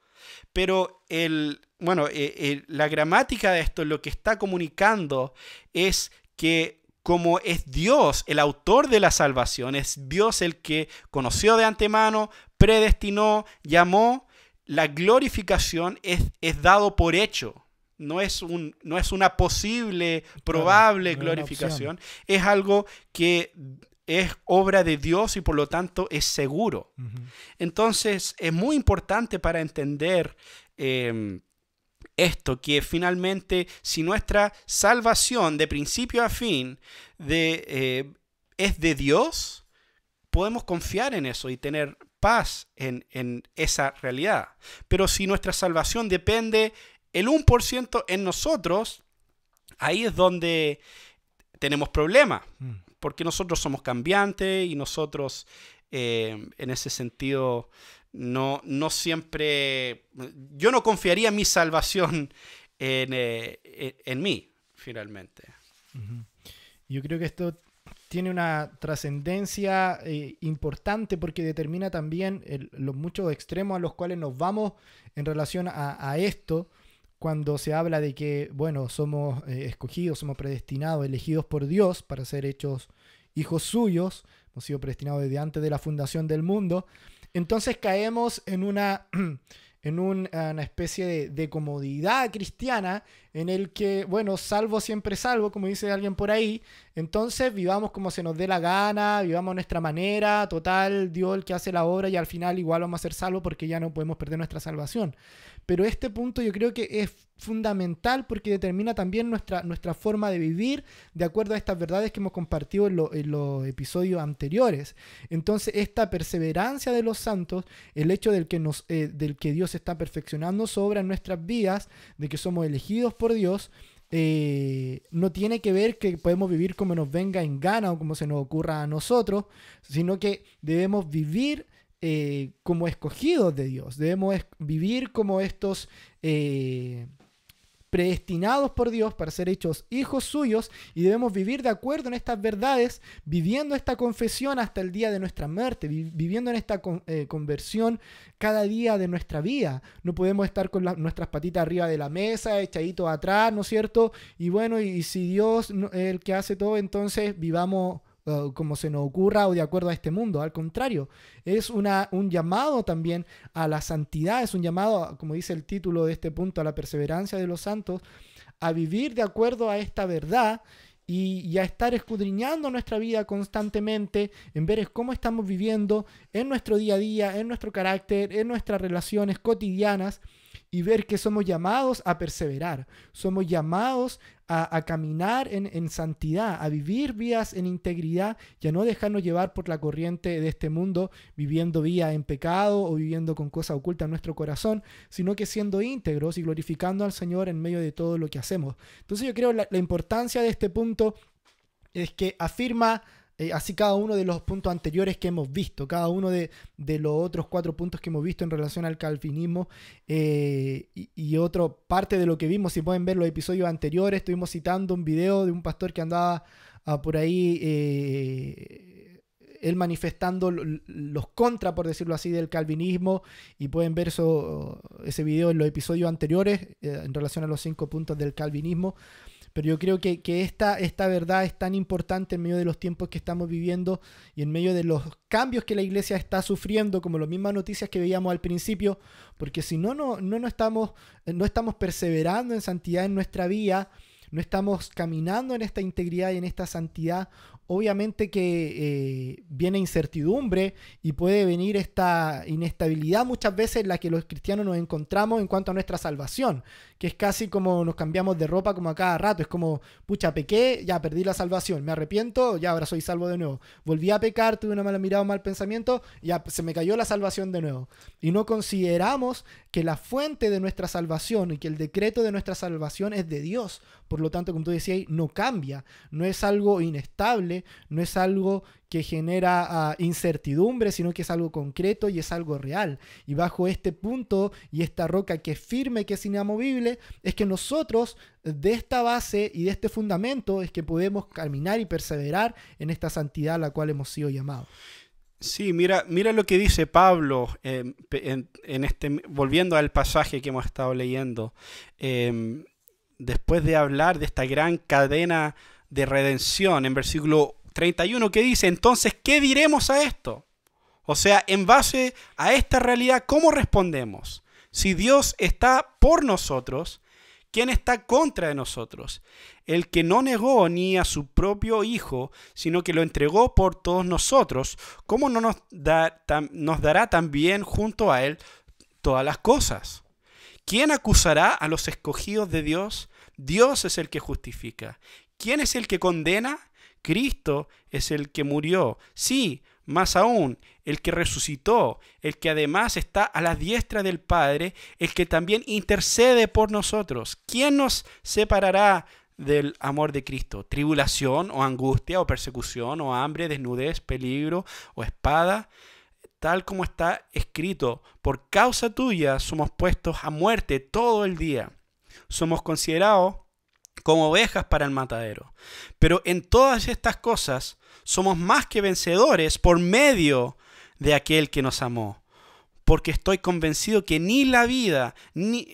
Pero la gramática de esto, lo que está comunicando es que como es Dios el autor de la salvación, es Dios el que conoció de antemano, predestinó, llamó, la glorificación es dado por hecho. No es una posible, probable glorificación. Es algo que es obra de Dios y por lo tanto es seguro. Entonces es muy importante para entender esto, que finalmente si nuestra salvación de principio a fin es de Dios, podemos confiar en eso y tener paz en esa realidad. Pero si nuestra salvación depende el 1% en nosotros, ahí es donde tenemos problemas, porque nosotros somos cambiantes y nosotros en ese sentido no siempre, yo no confiaría mi salvación en mí, finalmente. Yo creo que esto tiene una trascendencia importante porque determina también los muchos extremos a los cuales nos vamos en relación a esto, cuando se habla de que, somos escogidos, somos predestinados, elegidos por Dios para ser hechos hijos suyos, hemos sido predestinados desde antes de la fundación del mundo. Entonces caemos en una especie de comodidad cristiana en el que, salvo siempre salvo, como dice alguien por ahí. Entonces vivamos como se nos dé la gana, vivamos a nuestra manera, total, Dios el que hace la obra y al final igual vamos a ser salvos porque ya no podemos perder nuestra salvación. Pero este punto yo creo que es fundamental porque determina también nuestra forma de vivir de acuerdo a estas verdades que hemos compartido en los episodios anteriores. Entonces esta perseverancia de los santos, el hecho del que Dios está perfeccionando su obra en nuestras vidas, de que somos elegidos por Dios, no tiene que ver que podemos vivir como nos venga en gana o como se nos ocurra a nosotros, sino que debemos vivir como escogidos de Dios. Debemos vivir como estos predestinados por Dios para ser hechos hijos suyos, y debemos vivir de acuerdo en estas verdades, viviendo esta confesión hasta el día de nuestra muerte, viviendo en esta conversión cada día de nuestra vida. No podemos estar con nuestras patitas arriba de la mesa, echaditos atrás, ¿no es cierto? Y bueno, y si Dios es el que hace todo, entonces vivamos como se nos ocurra o de acuerdo a este mundo. Al contrario, es un llamado también a la santidad, es un llamado, como dice el título de este punto, a la perseverancia de los santos, a vivir de acuerdo a esta verdad y a estar escudriñando nuestra vida constantemente, en ver cómo estamos viviendo en nuestro día a día, en nuestro carácter, en nuestras relaciones cotidianas, y ver que somos llamados a perseverar, somos llamados a caminar en santidad, a vivir vidas en integridad y a no dejarnos llevar por la corriente de este mundo, viviendo vida en pecado o viviendo con cosas ocultas en nuestro corazón, sino que siendo íntegros y glorificando al Señor en medio de todo lo que hacemos. Entonces yo creo la importancia de este punto es que afirma así cada uno de los puntos anteriores que hemos visto, cada uno de los otros 4 puntos que hemos visto en relación al calvinismo, y otra parte de lo que vimos, si pueden ver los episodios anteriores, estuvimos citando un video de un pastor que andaba por ahí, él manifestando los contras, por decirlo así, del calvinismo, y pueden ver ese video en los episodios anteriores en relación a los 5 puntos del calvinismo. Pero yo creo que esta verdad es tan importante en medio de los tiempos que estamos viviendo y en medio de los cambios que la iglesia está sufriendo, como las mismas noticias que veíamos al principio, porque si no estamos perseverando en santidad en nuestra vida, no estamos caminando en esta integridad y en esta santidad, obviamente que viene incertidumbre y puede venir esta inestabilidad muchas veces en la que los cristianos nos encontramos en cuanto a nuestra salvación, que es casi como nos cambiamos de ropa como a cada rato. Es como, pucha, pequé, ya perdí la salvación, me arrepiento, ya ahora soy salvo de nuevo. Volví a pecar, tuve una mala mirada, un mal pensamiento, ya se me cayó la salvación de nuevo. Y no consideramos que la fuente de nuestra salvación y que el decreto de nuestra salvación es de Dios. Por lo tanto, como tú decías, no cambia, no es algo inestable, no es algo que genera incertidumbre, sino que es algo concreto y es algo real. Y bajo este punto y esta roca que es firme, que es inamovible, es que nosotros de esta base y de este fundamento es que podemos caminar y perseverar en esta santidad a la cual hemos sido llamados. Sí, mira lo que dice Pablo volviendo al pasaje que hemos estado leyendo. Después de hablar de esta gran cadena de redención, en versículo 31, que dice: entonces, ¿qué diremos a esto? O sea, en base a esta realidad, ¿cómo respondemos? Si Dios está por nosotros, ¿quién está contra de nosotros? El que no negó ni a su propio Hijo, sino que lo entregó por todos nosotros, ¿cómo no nos dará también junto a Él todas las cosas? ¿Quién acusará a los escogidos de Dios? Dios es el que justifica. ¿Quién es el que condena? Cristo es el que murió. Sí, más aún, el que resucitó, el que además está a la diestra del Padre, el que también intercede por nosotros. ¿Quién nos separará del amor de Cristo? ¿Tribulación o angustia o persecución o hambre, desnudez, peligro o espada? Tal como está escrito: por causa tuya somos puestos a muerte todo el día. Somos considerados como ovejas para el matadero. Pero en todas estas cosas somos más que vencedores por medio de aquel que nos amó. Porque estoy convencido que ni la vida, ni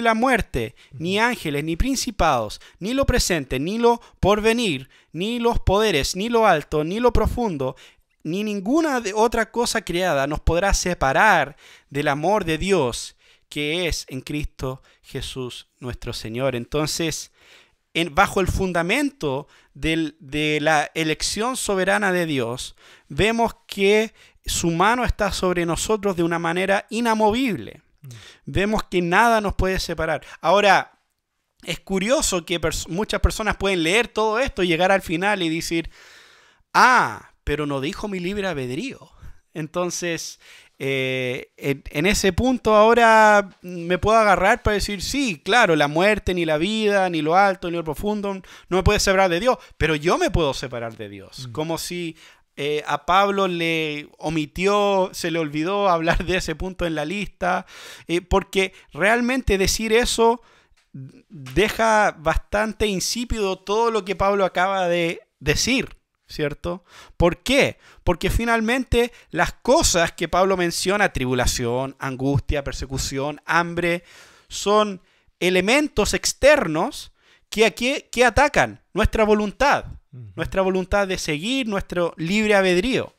la muerte, ni ángeles, ni principados, ni lo presente, ni lo porvenir, ni los poderes, ni lo alto, ni lo profundo, ni ninguna otra cosa creada nos podrá separar del amor de Dios que es en Cristo Jesús nuestro Señor. Entonces, bajo el fundamento de la elección soberana de Dios, vemos que su mano está sobre nosotros de una manera inamovible. Vemos que nada nos puede separar. Ahora, es curioso que muchas personas pueden leer todo esto y llegar al final y decir: pero no dijo mi libre albedrío. Entonces, en ese punto ahora me puedo agarrar para decir: sí, claro, la muerte, ni la vida, ni lo alto, ni lo profundo no me puede separar de Dios, pero yo me puedo separar de Dios. Como si a Pablo le omitió, se le olvidó hablar de ese punto en la lista, porque realmente decir eso deja bastante insípido todo lo que Pablo acaba de decir, ¿cierto? ¿Por qué? Porque finalmente las cosas que Pablo menciona, tribulación, angustia, persecución, hambre, son elementos externos que atacan nuestra voluntad de seguir nuestro libre albedrío.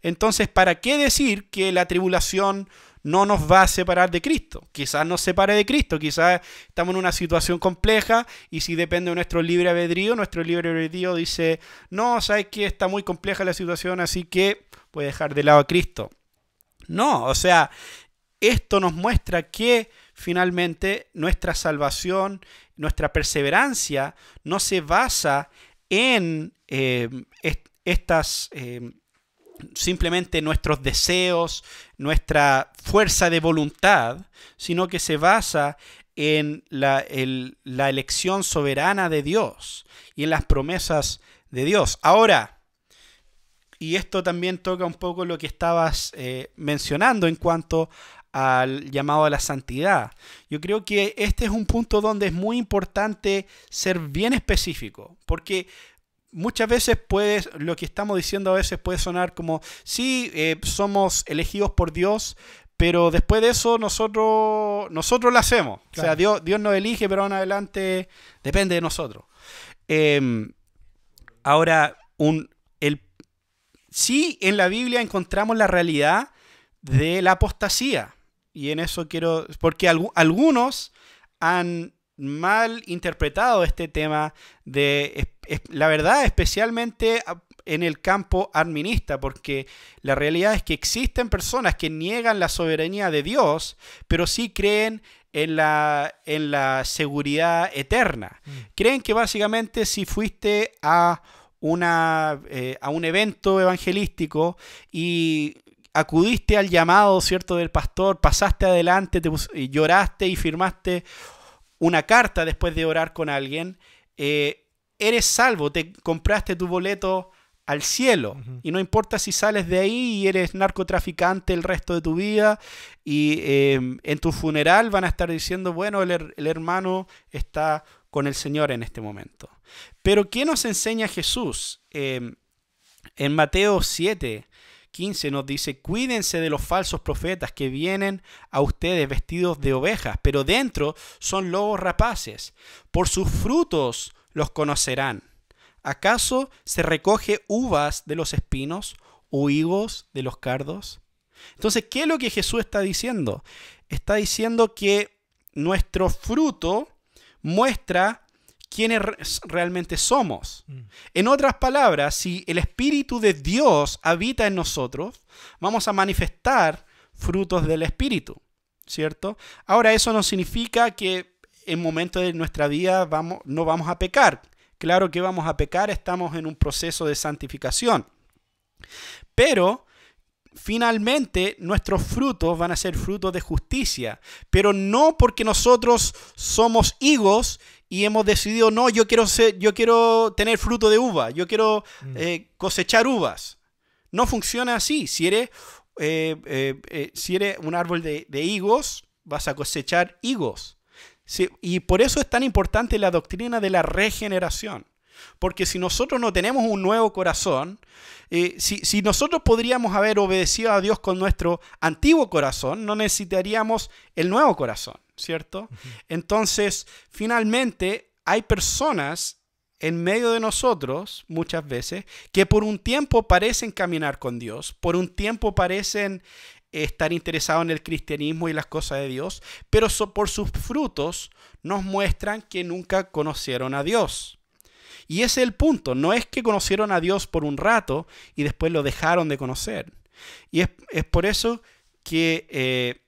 Entonces, ¿para qué decir que la tribulación no nos va a separar de Cristo? Quizás nos separe de Cristo, quizás estamos en una situación compleja y si depende de nuestro libre albedrío dice, no, sabes que está muy compleja la situación, así que voy a dejar de lado a Cristo. No, o sea, esto nos muestra que finalmente nuestra salvación, nuestra perseverancia no se basa en simplemente nuestros deseos, nuestra fuerza de voluntad, sino que se basa en la elección soberana de Dios y en las promesas de Dios. Ahora, y esto también toca un poco lo que estabas mencionando en cuanto al llamado a la santidad. Yo creo que este es un punto donde es muy importante ser bien específico, porque muchas veces lo que estamos diciendo a veces puede sonar como, sí, somos elegidos por Dios, pero después de eso nosotros lo hacemos. Claro. O sea, Dios nos elige, pero aún adelante depende de nosotros. Ahora, sí, en la Biblia encontramos la realidad de la apostasía. Y en eso porque algunos han mal interpretado este tema la verdad, especialmente en el campo arminista, porque la realidad es que existen personas que niegan la soberanía de Dios, pero sí creen en la seguridad eterna. Creen que básicamente si fuiste a un evento evangelístico y acudiste al llamado, ¿cierto?, del pastor, pasaste adelante, lloraste y firmaste una carta después de orar con alguien, eres salvo, te compraste tu boleto al cielo. Y no importa si sales de ahí y eres narcotraficante el resto de tu vida y en tu funeral van a estar diciendo, bueno, el hermano está con el Señor en este momento. Pero ¿qué nos enseña Jesús? En Mateo 7:15 nos dice, cuídense de los falsos profetas que vienen a ustedes vestidos de ovejas, pero dentro son lobos rapaces. Por sus frutos los conocerán. ¿Acaso se recoge uvas de los espinos o higos de los cardos? Entonces, ¿qué es lo que Jesús está diciendo? Está diciendo que nuestro fruto muestra quiénes realmente somos. En otras palabras, si el Espíritu de Dios habita en nosotros, vamos a manifestar frutos del Espíritu, ¿cierto? Ahora, eso no significa que en momentos de nuestra vida no vamos a pecar. Claro que vamos a pecar, estamos en un proceso de santificación. Pero finalmente nuestros frutos van a ser frutos de justicia, pero no porque nosotros somos higos y hemos decidido, no, yo quiero tener fruto de uva, yo quiero cosechar uvas. No funciona así. Si eres un árbol de higos, vas a cosechar higos. Sí, y por eso es tan importante la doctrina de la regeneración. Porque si nosotros no tenemos un nuevo corazón, si nosotros podríamos haber obedecido a Dios con nuestro antiguo corazón, no necesitaríamos el nuevo corazón, ¿cierto? Entonces, finalmente, hay personas en medio de nosotros, muchas veces, que por un tiempo parecen caminar con Dios, por un tiempo parecen estar interesados en el cristianismo y las cosas de Dios, pero por sus frutos nos muestran que nunca conocieron a Dios. Y ese es el punto, no es que conocieron a Dios por un rato y después lo dejaron de conocer. Y es por eso que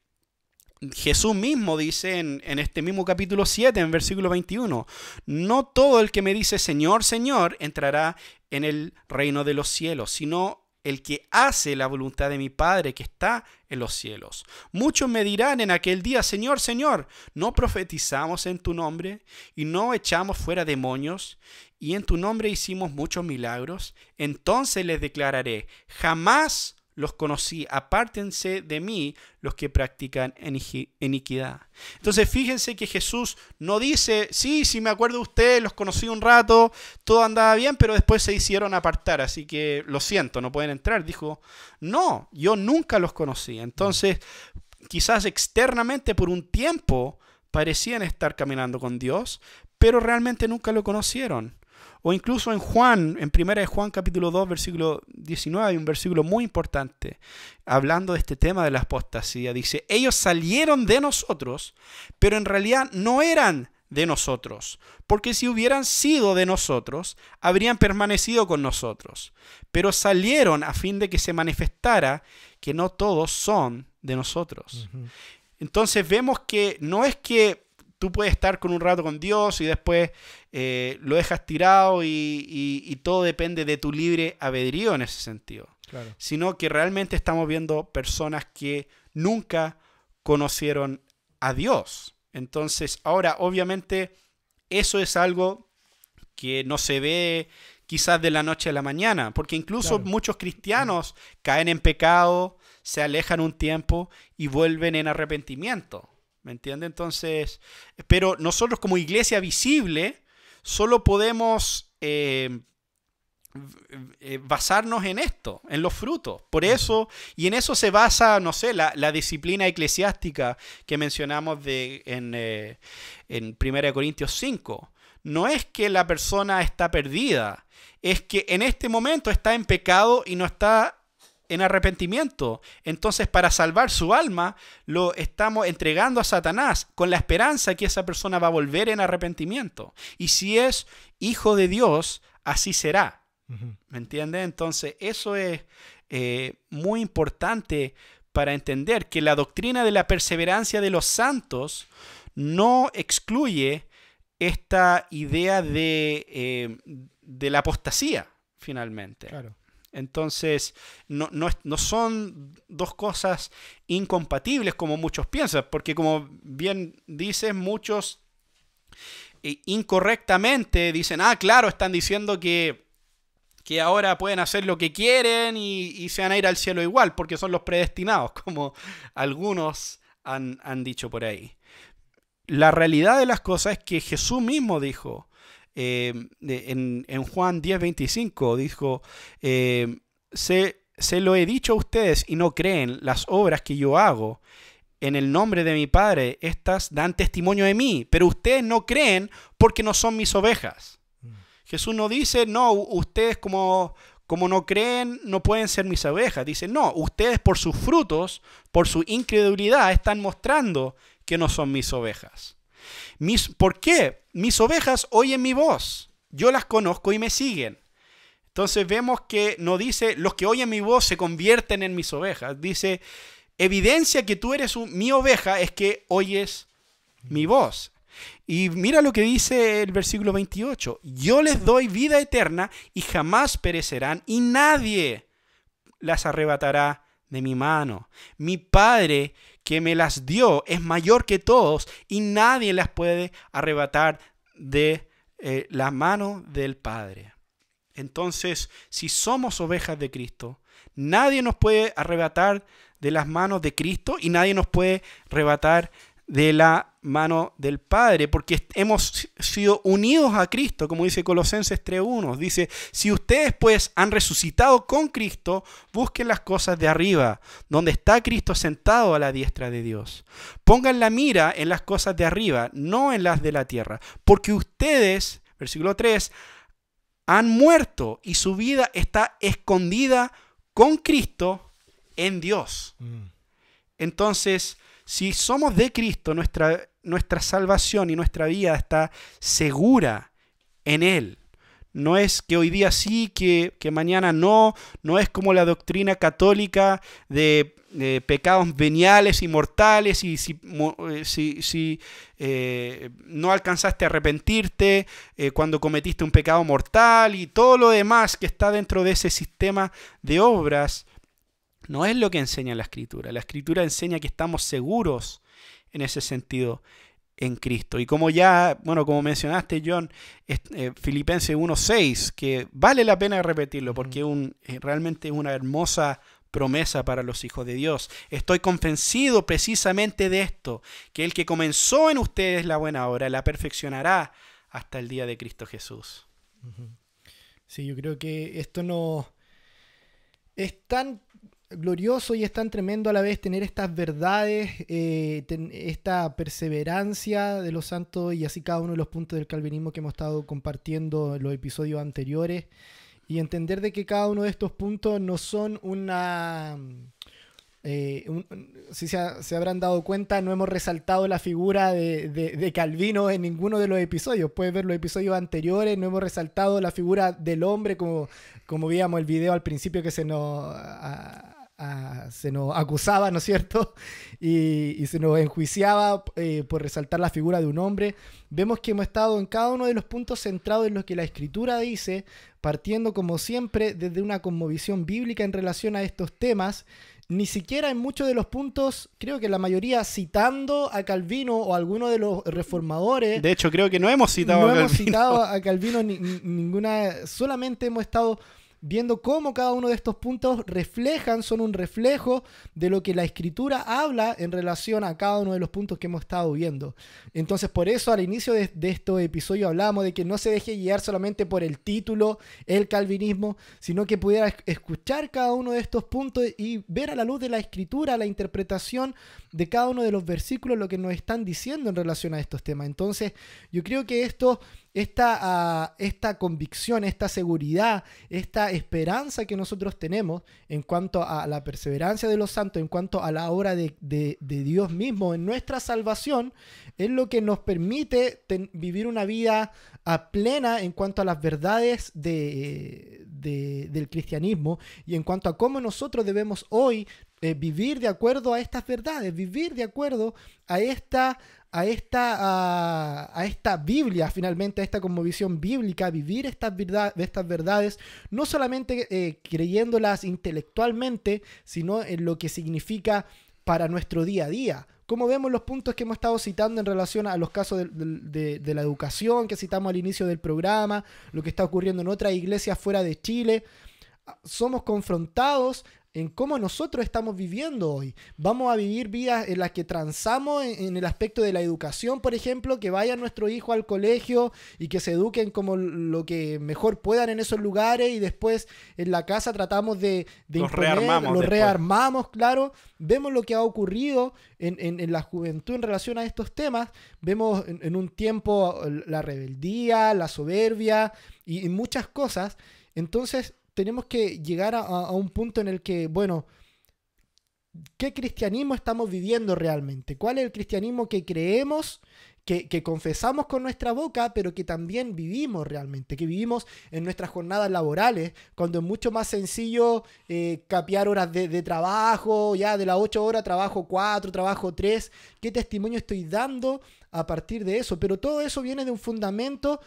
Jesús mismo dice en este mismo capítulo 7, en versículo 21, no todo el que me dice Señor, Señor, entrará en el reino de los cielos, sino el que hace la voluntad de mi Padre que está en los cielos. Muchos me dirán en aquel día, Señor, Señor, ¿no profetizamos en tu nombre y no echamos fuera demonios y en tu nombre hicimos muchos milagros? Entonces les declararé, jamás los conocí, apártense de mí los que practican iniquidad. Entonces fíjense que Jesús no dice, sí, me acuerdo de ustedes, los conocí un rato, todo andaba bien, pero después se hicieron apartar, así que lo siento, no pueden entrar. Dijo, no, yo nunca los conocí. Entonces, quizás externamente por un tiempo parecían estar caminando con Dios, pero realmente nunca lo conocieron. O incluso en Juan, en 1 Juan capítulo 2, versículo 19, hay un versículo muy importante, hablando de este tema de la apostasía. Dice, ellos salieron de nosotros, pero en realidad no eran de nosotros, porque si hubieran sido de nosotros, habrían permanecido con nosotros. Pero salieron a fin de que se manifestara que no todos son de nosotros. Entonces vemos que no es que tú puedes estar con un rato con Dios y después lo dejas tirado y todo depende de tu libre albedrío en ese sentido. Claro. Sino que realmente estamos viendo personas que nunca conocieron a Dios. Entonces, ahora, obviamente, eso es algo que no se ve quizás de la noche a la mañana, porque incluso muchos cristianos caen en pecado, se alejan un tiempo y vuelven en arrepentimiento. ¿Me entiende? Entonces, pero nosotros como iglesia visible solo podemos basarnos en esto, en los frutos. Por eso, y en eso se basa, no sé, la disciplina eclesiástica que mencionamos en 1 Corintios 5. No es que la persona está perdida, es que en este momento está en pecado y no está en arrepentimiento. Entonces, para salvar su alma, lo estamos entregando a Satanás con la esperanza que esa persona va a volver en arrepentimiento. Y si es hijo de Dios, así será. ¿Me entiende? Entonces, eso es muy importante para entender que la doctrina de la perseverancia de los santos no excluye esta idea de la apostasía, finalmente. Claro. Entonces, no son dos cosas incompatibles como muchos piensan, porque como bien dices, muchos incorrectamente dicen, claro, están diciendo que ahora pueden hacer lo que quieren y se van a ir al cielo igual, porque son los predestinados, como algunos han dicho por ahí. La realidad de las cosas es que Jesús mismo dijo, en Juan 10:25 dijo, se lo he dicho a ustedes y no creen las obras que yo hago en el nombre de mi Padre, estas dan testimonio de mí, pero ustedes no creen porque no son mis ovejas. Jesús no dice, no, ustedes como no creen no pueden ser mis ovejas. Dice, no, ustedes por sus frutos, por su incredulidad están mostrando que no son mis ovejas. ¿Por qué? Mis ovejas oyen mi voz. Yo las conozco y me siguen. Entonces vemos que no dice, los que oyen mi voz se convierten en mis ovejas. Dice, evidencia que tú eres mi oveja es que oyes mi voz. Y mira lo que dice el versículo 28. Yo les doy vida eterna y jamás perecerán y nadie las arrebatará de mi mano. Mi Padre que me las dio es mayor que todos y nadie las puede arrebatar de la mano del Padre. Entonces, si somos ovejas de Cristo, nadie nos puede arrebatar de las manos de Cristo y nadie nos puede arrebatar de la mano del Padre, porque hemos sido unidos a Cristo, como dice Colosenses 3:1. Dice, si ustedes pues han resucitado con Cristo, busquen las cosas de arriba, donde está Cristo sentado a la diestra de Dios. Pongan la mira en las cosas de arriba, no en las de la tierra, porque ustedes, versículo 3, han muerto y su vida está escondida con Cristo en Dios. Entonces, si somos de Cristo, nuestra salvación y nuestra vida está segura en Él. no es que hoy día sí, que mañana no, no es como la doctrina católica de pecados veniales y mortales, y si no alcanzaste a arrepentirte cuando cometiste un pecado mortal y todo lo demás que está dentro de ese sistema de obras. No es lo que enseña la Escritura. La Escritura enseña que estamos seguros en ese sentido en Cristo. Y como como mencionaste, John, Filipenses 1:6, que vale la pena repetirlo porque realmente es una hermosa promesa para los hijos de Dios. Estoy convencido precisamente de esto, que el que comenzó en ustedes la buena obra la perfeccionará hasta el día de Cristo Jesús. Sí, yo creo que esto no es tan glorioso y es tan tremendo a la vez tener estas verdades, esta perseverancia de los santos, y así cada uno de los puntos del calvinismo que hemos estado compartiendo en los episodios anteriores, y entender de que cada uno de estos puntos no son una... si se habrán dado cuenta, no hemos resaltado la figura de Calvino en ninguno de los episodios. Puedes ver los episodios anteriores, no hemos resaltado la figura del hombre, como veíamos el video al principio que se nos acusaba, ¿no es cierto? Y se nos enjuiciaba por resaltar la figura de un hombre. Vemos que hemos estado en cada uno de los puntos centrados en lo que la Escritura dice, partiendo como siempre desde una cosmovisión bíblica en relación a estos temas. Ni siquiera en muchos de los puntos, creo que la mayoría citando a Calvino o a alguno de los reformadores. De hecho, creo que no hemos citado a Calvino. No hemos citado a Calvino ninguna, solamente hemos estado viendo cómo cada uno de estos puntos son un reflejo de lo que la Escritura habla en relación a cada uno de los puntos que hemos estado viendo. Entonces, por eso al inicio de estos episodios hablábamos de que no se deje guiar solamente por el título, el calvinismo, sino que pudiera escuchar cada uno de estos puntos y ver a la luz de la Escritura la interpretación de cada uno de los versículos, lo que nos están diciendo en relación a estos temas. Entonces, yo creo que esta convicción, esta seguridad, esta esperanza que nosotros tenemos en cuanto a la perseverancia de los santos, en cuanto a la obra de Dios mismo en nuestra salvación, es lo que nos permite vivir una vida plena en cuanto a las verdades del cristianismo, y en cuanto a cómo nosotros debemos hoy vivir de acuerdo a estas verdades, vivir de acuerdo a esta Biblia, finalmente, a esta cosmovisión bíblica, vivir estas verdades, no solamente creyéndolas intelectualmente, sino en lo que significa para nuestro día a día. Como vemos los puntos que hemos estado citando en relación a los casos de la educación que citamos al inicio del programa, lo que está ocurriendo en otras iglesias fuera de Chile, somos confrontados en cómo nosotros estamos viviendo hoy. Vamos a vivir vidas en las que transamos en el aspecto de la educación, por ejemplo, que vayan nuestros hijos al colegio y que se eduquen como lo que mejor puedan en esos lugares, y después en la casa tratamos de los rearmamos, claro. Vemos lo que ha ocurrido en la juventud en relación a estos temas. Vemos en un tiempo la rebeldía, la soberbia y muchas cosas. Entonces, tenemos que llegar a un punto en el que, bueno, ¿qué cristianismo estamos viviendo realmente? ¿Cuál es el cristianismo que creemos, que confesamos con nuestra boca, pero que también vivimos realmente, que vivimos en nuestras jornadas laborales, cuando es mucho más sencillo capear horas de trabajo, ya de las 8 horas trabajo 4, trabajo 3? ¿Qué testimonio estoy dando a partir de eso? Pero todo eso viene de un fundamento,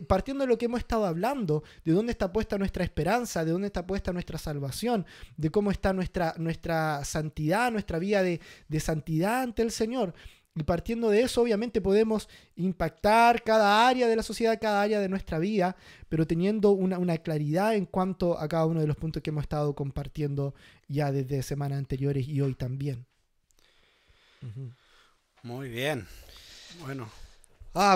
partiendo de lo que hemos estado hablando, de dónde está puesta nuestra esperanza, de dónde está puesta nuestra salvación, de cómo está nuestra santidad, nuestra vida de santidad ante el Señor. Y partiendo de eso, obviamente, podemos impactar cada área de la sociedad, cada área de nuestra vida, pero teniendo una claridad en cuanto a cada uno de los puntos que hemos estado compartiendo ya desde semanas anteriores y hoy también. Muy bien. Bueno.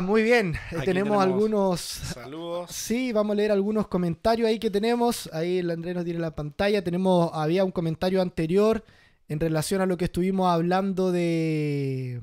Muy bien. Tenemos algunos saludos. Sí, vamos a leer algunos comentarios ahí que tenemos. Ahí el Andrés nos tiene la pantalla. Había un comentario anterior en relación a lo que estuvimos hablando de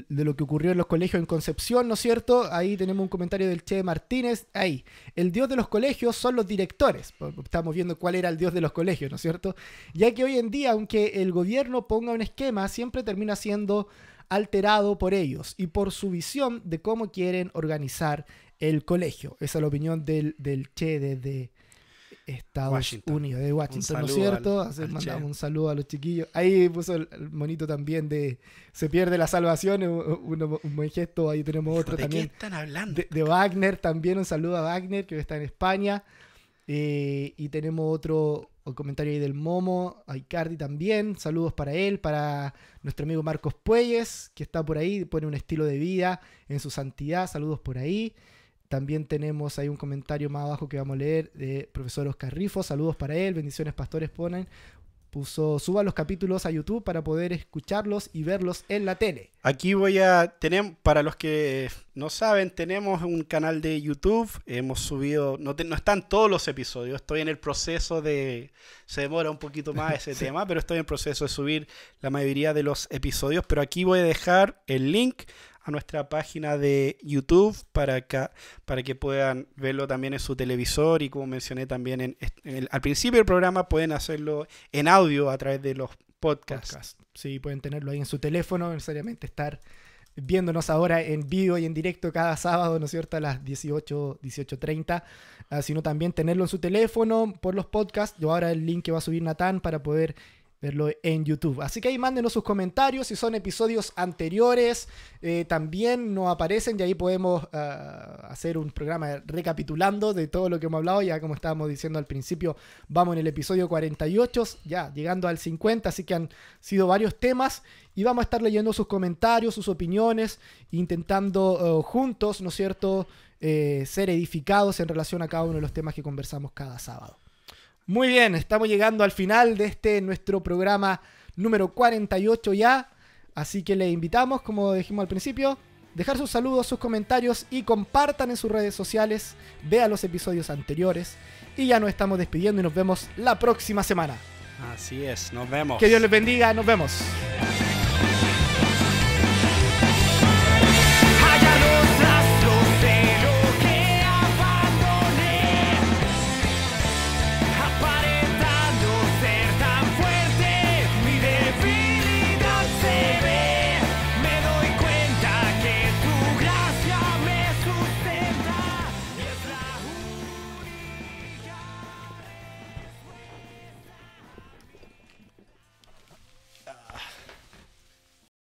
lo que ocurrió en los colegios en Concepción, ¿no es cierto? Ahí tenemos un comentario del Che Martínez. Ahí, el dios de los colegios son los directores. Estamos viendo cuál era el dios de los colegios, ¿no es cierto? Ya que hoy en día, aunque el gobierno ponga un esquema, siempre termina siendo alterado por ellos y por su visión de cómo quieren organizar el colegio. Esa es la opinión del Che desde Estados Unidos, de Washington, ¿no es cierto? Mandamos un saludo a los chiquillos. Ahí puso el monito también de se pierde la salvación, un buen gesto. Ahí tenemos otro también. ¿De qué están hablando? De Wagner también, un saludo a Wagner que está en España. Y tenemos otro comentario ahí del Momo, a Icardi también, saludos para él, para nuestro amigo Marcos Puelles, que está por ahí, pone un estilo de vida en su santidad, saludos por ahí. También tenemos ahí un comentario más abajo que vamos a leer de profesor Oscar Rifo, saludos para él, bendiciones pastores puso, suba los capítulos a YouTube para poder escucharlos y verlos en la tele. Aquí para los que no saben, tenemos un canal de YouTube, hemos subido, no están todos los episodios, estoy en el proceso se demora un poquito más ese sí. tema, pero estoy en el proceso de subir la mayoría de los episodios, pero aquí voy a dejar el link a nuestra página de YouTube para que puedan verlo también en su televisor y como mencioné también al principio del programa pueden hacerlo en audio a través de los podcasts. Sí, pueden tenerlo ahí en su teléfono, no necesariamente estar viéndonos ahora en vivo y en directo cada sábado, ¿no es cierto?, a las 18:30, sino también tenerlo en su teléfono por los podcasts. Yo ahora el link que va a subir Natán para poder verlo en YouTube. Así que ahí mándenos sus comentarios. Si son episodios anteriores, también nos aparecen y ahí podemos hacer un programa recapitulando de todo lo que hemos hablado. Ya como estábamos diciendo al principio, vamos en el episodio 48, ya llegando al 50, así que han sido varios temas y vamos a estar leyendo sus comentarios, sus opiniones, intentando juntos, ¿no es cierto?, ser edificados en relación a cada uno de los temas que conversamos cada sábado. Muy bien, estamos llegando al final de nuestro programa número 48 ya, así que le invitamos, como dijimos al principio, dejar sus saludos, sus comentarios y compartan en sus redes sociales, vean los episodios anteriores y ya nos estamos despidiendo y nos vemos la próxima semana. Así es, nos vemos. Que Dios les bendiga, nos vemos.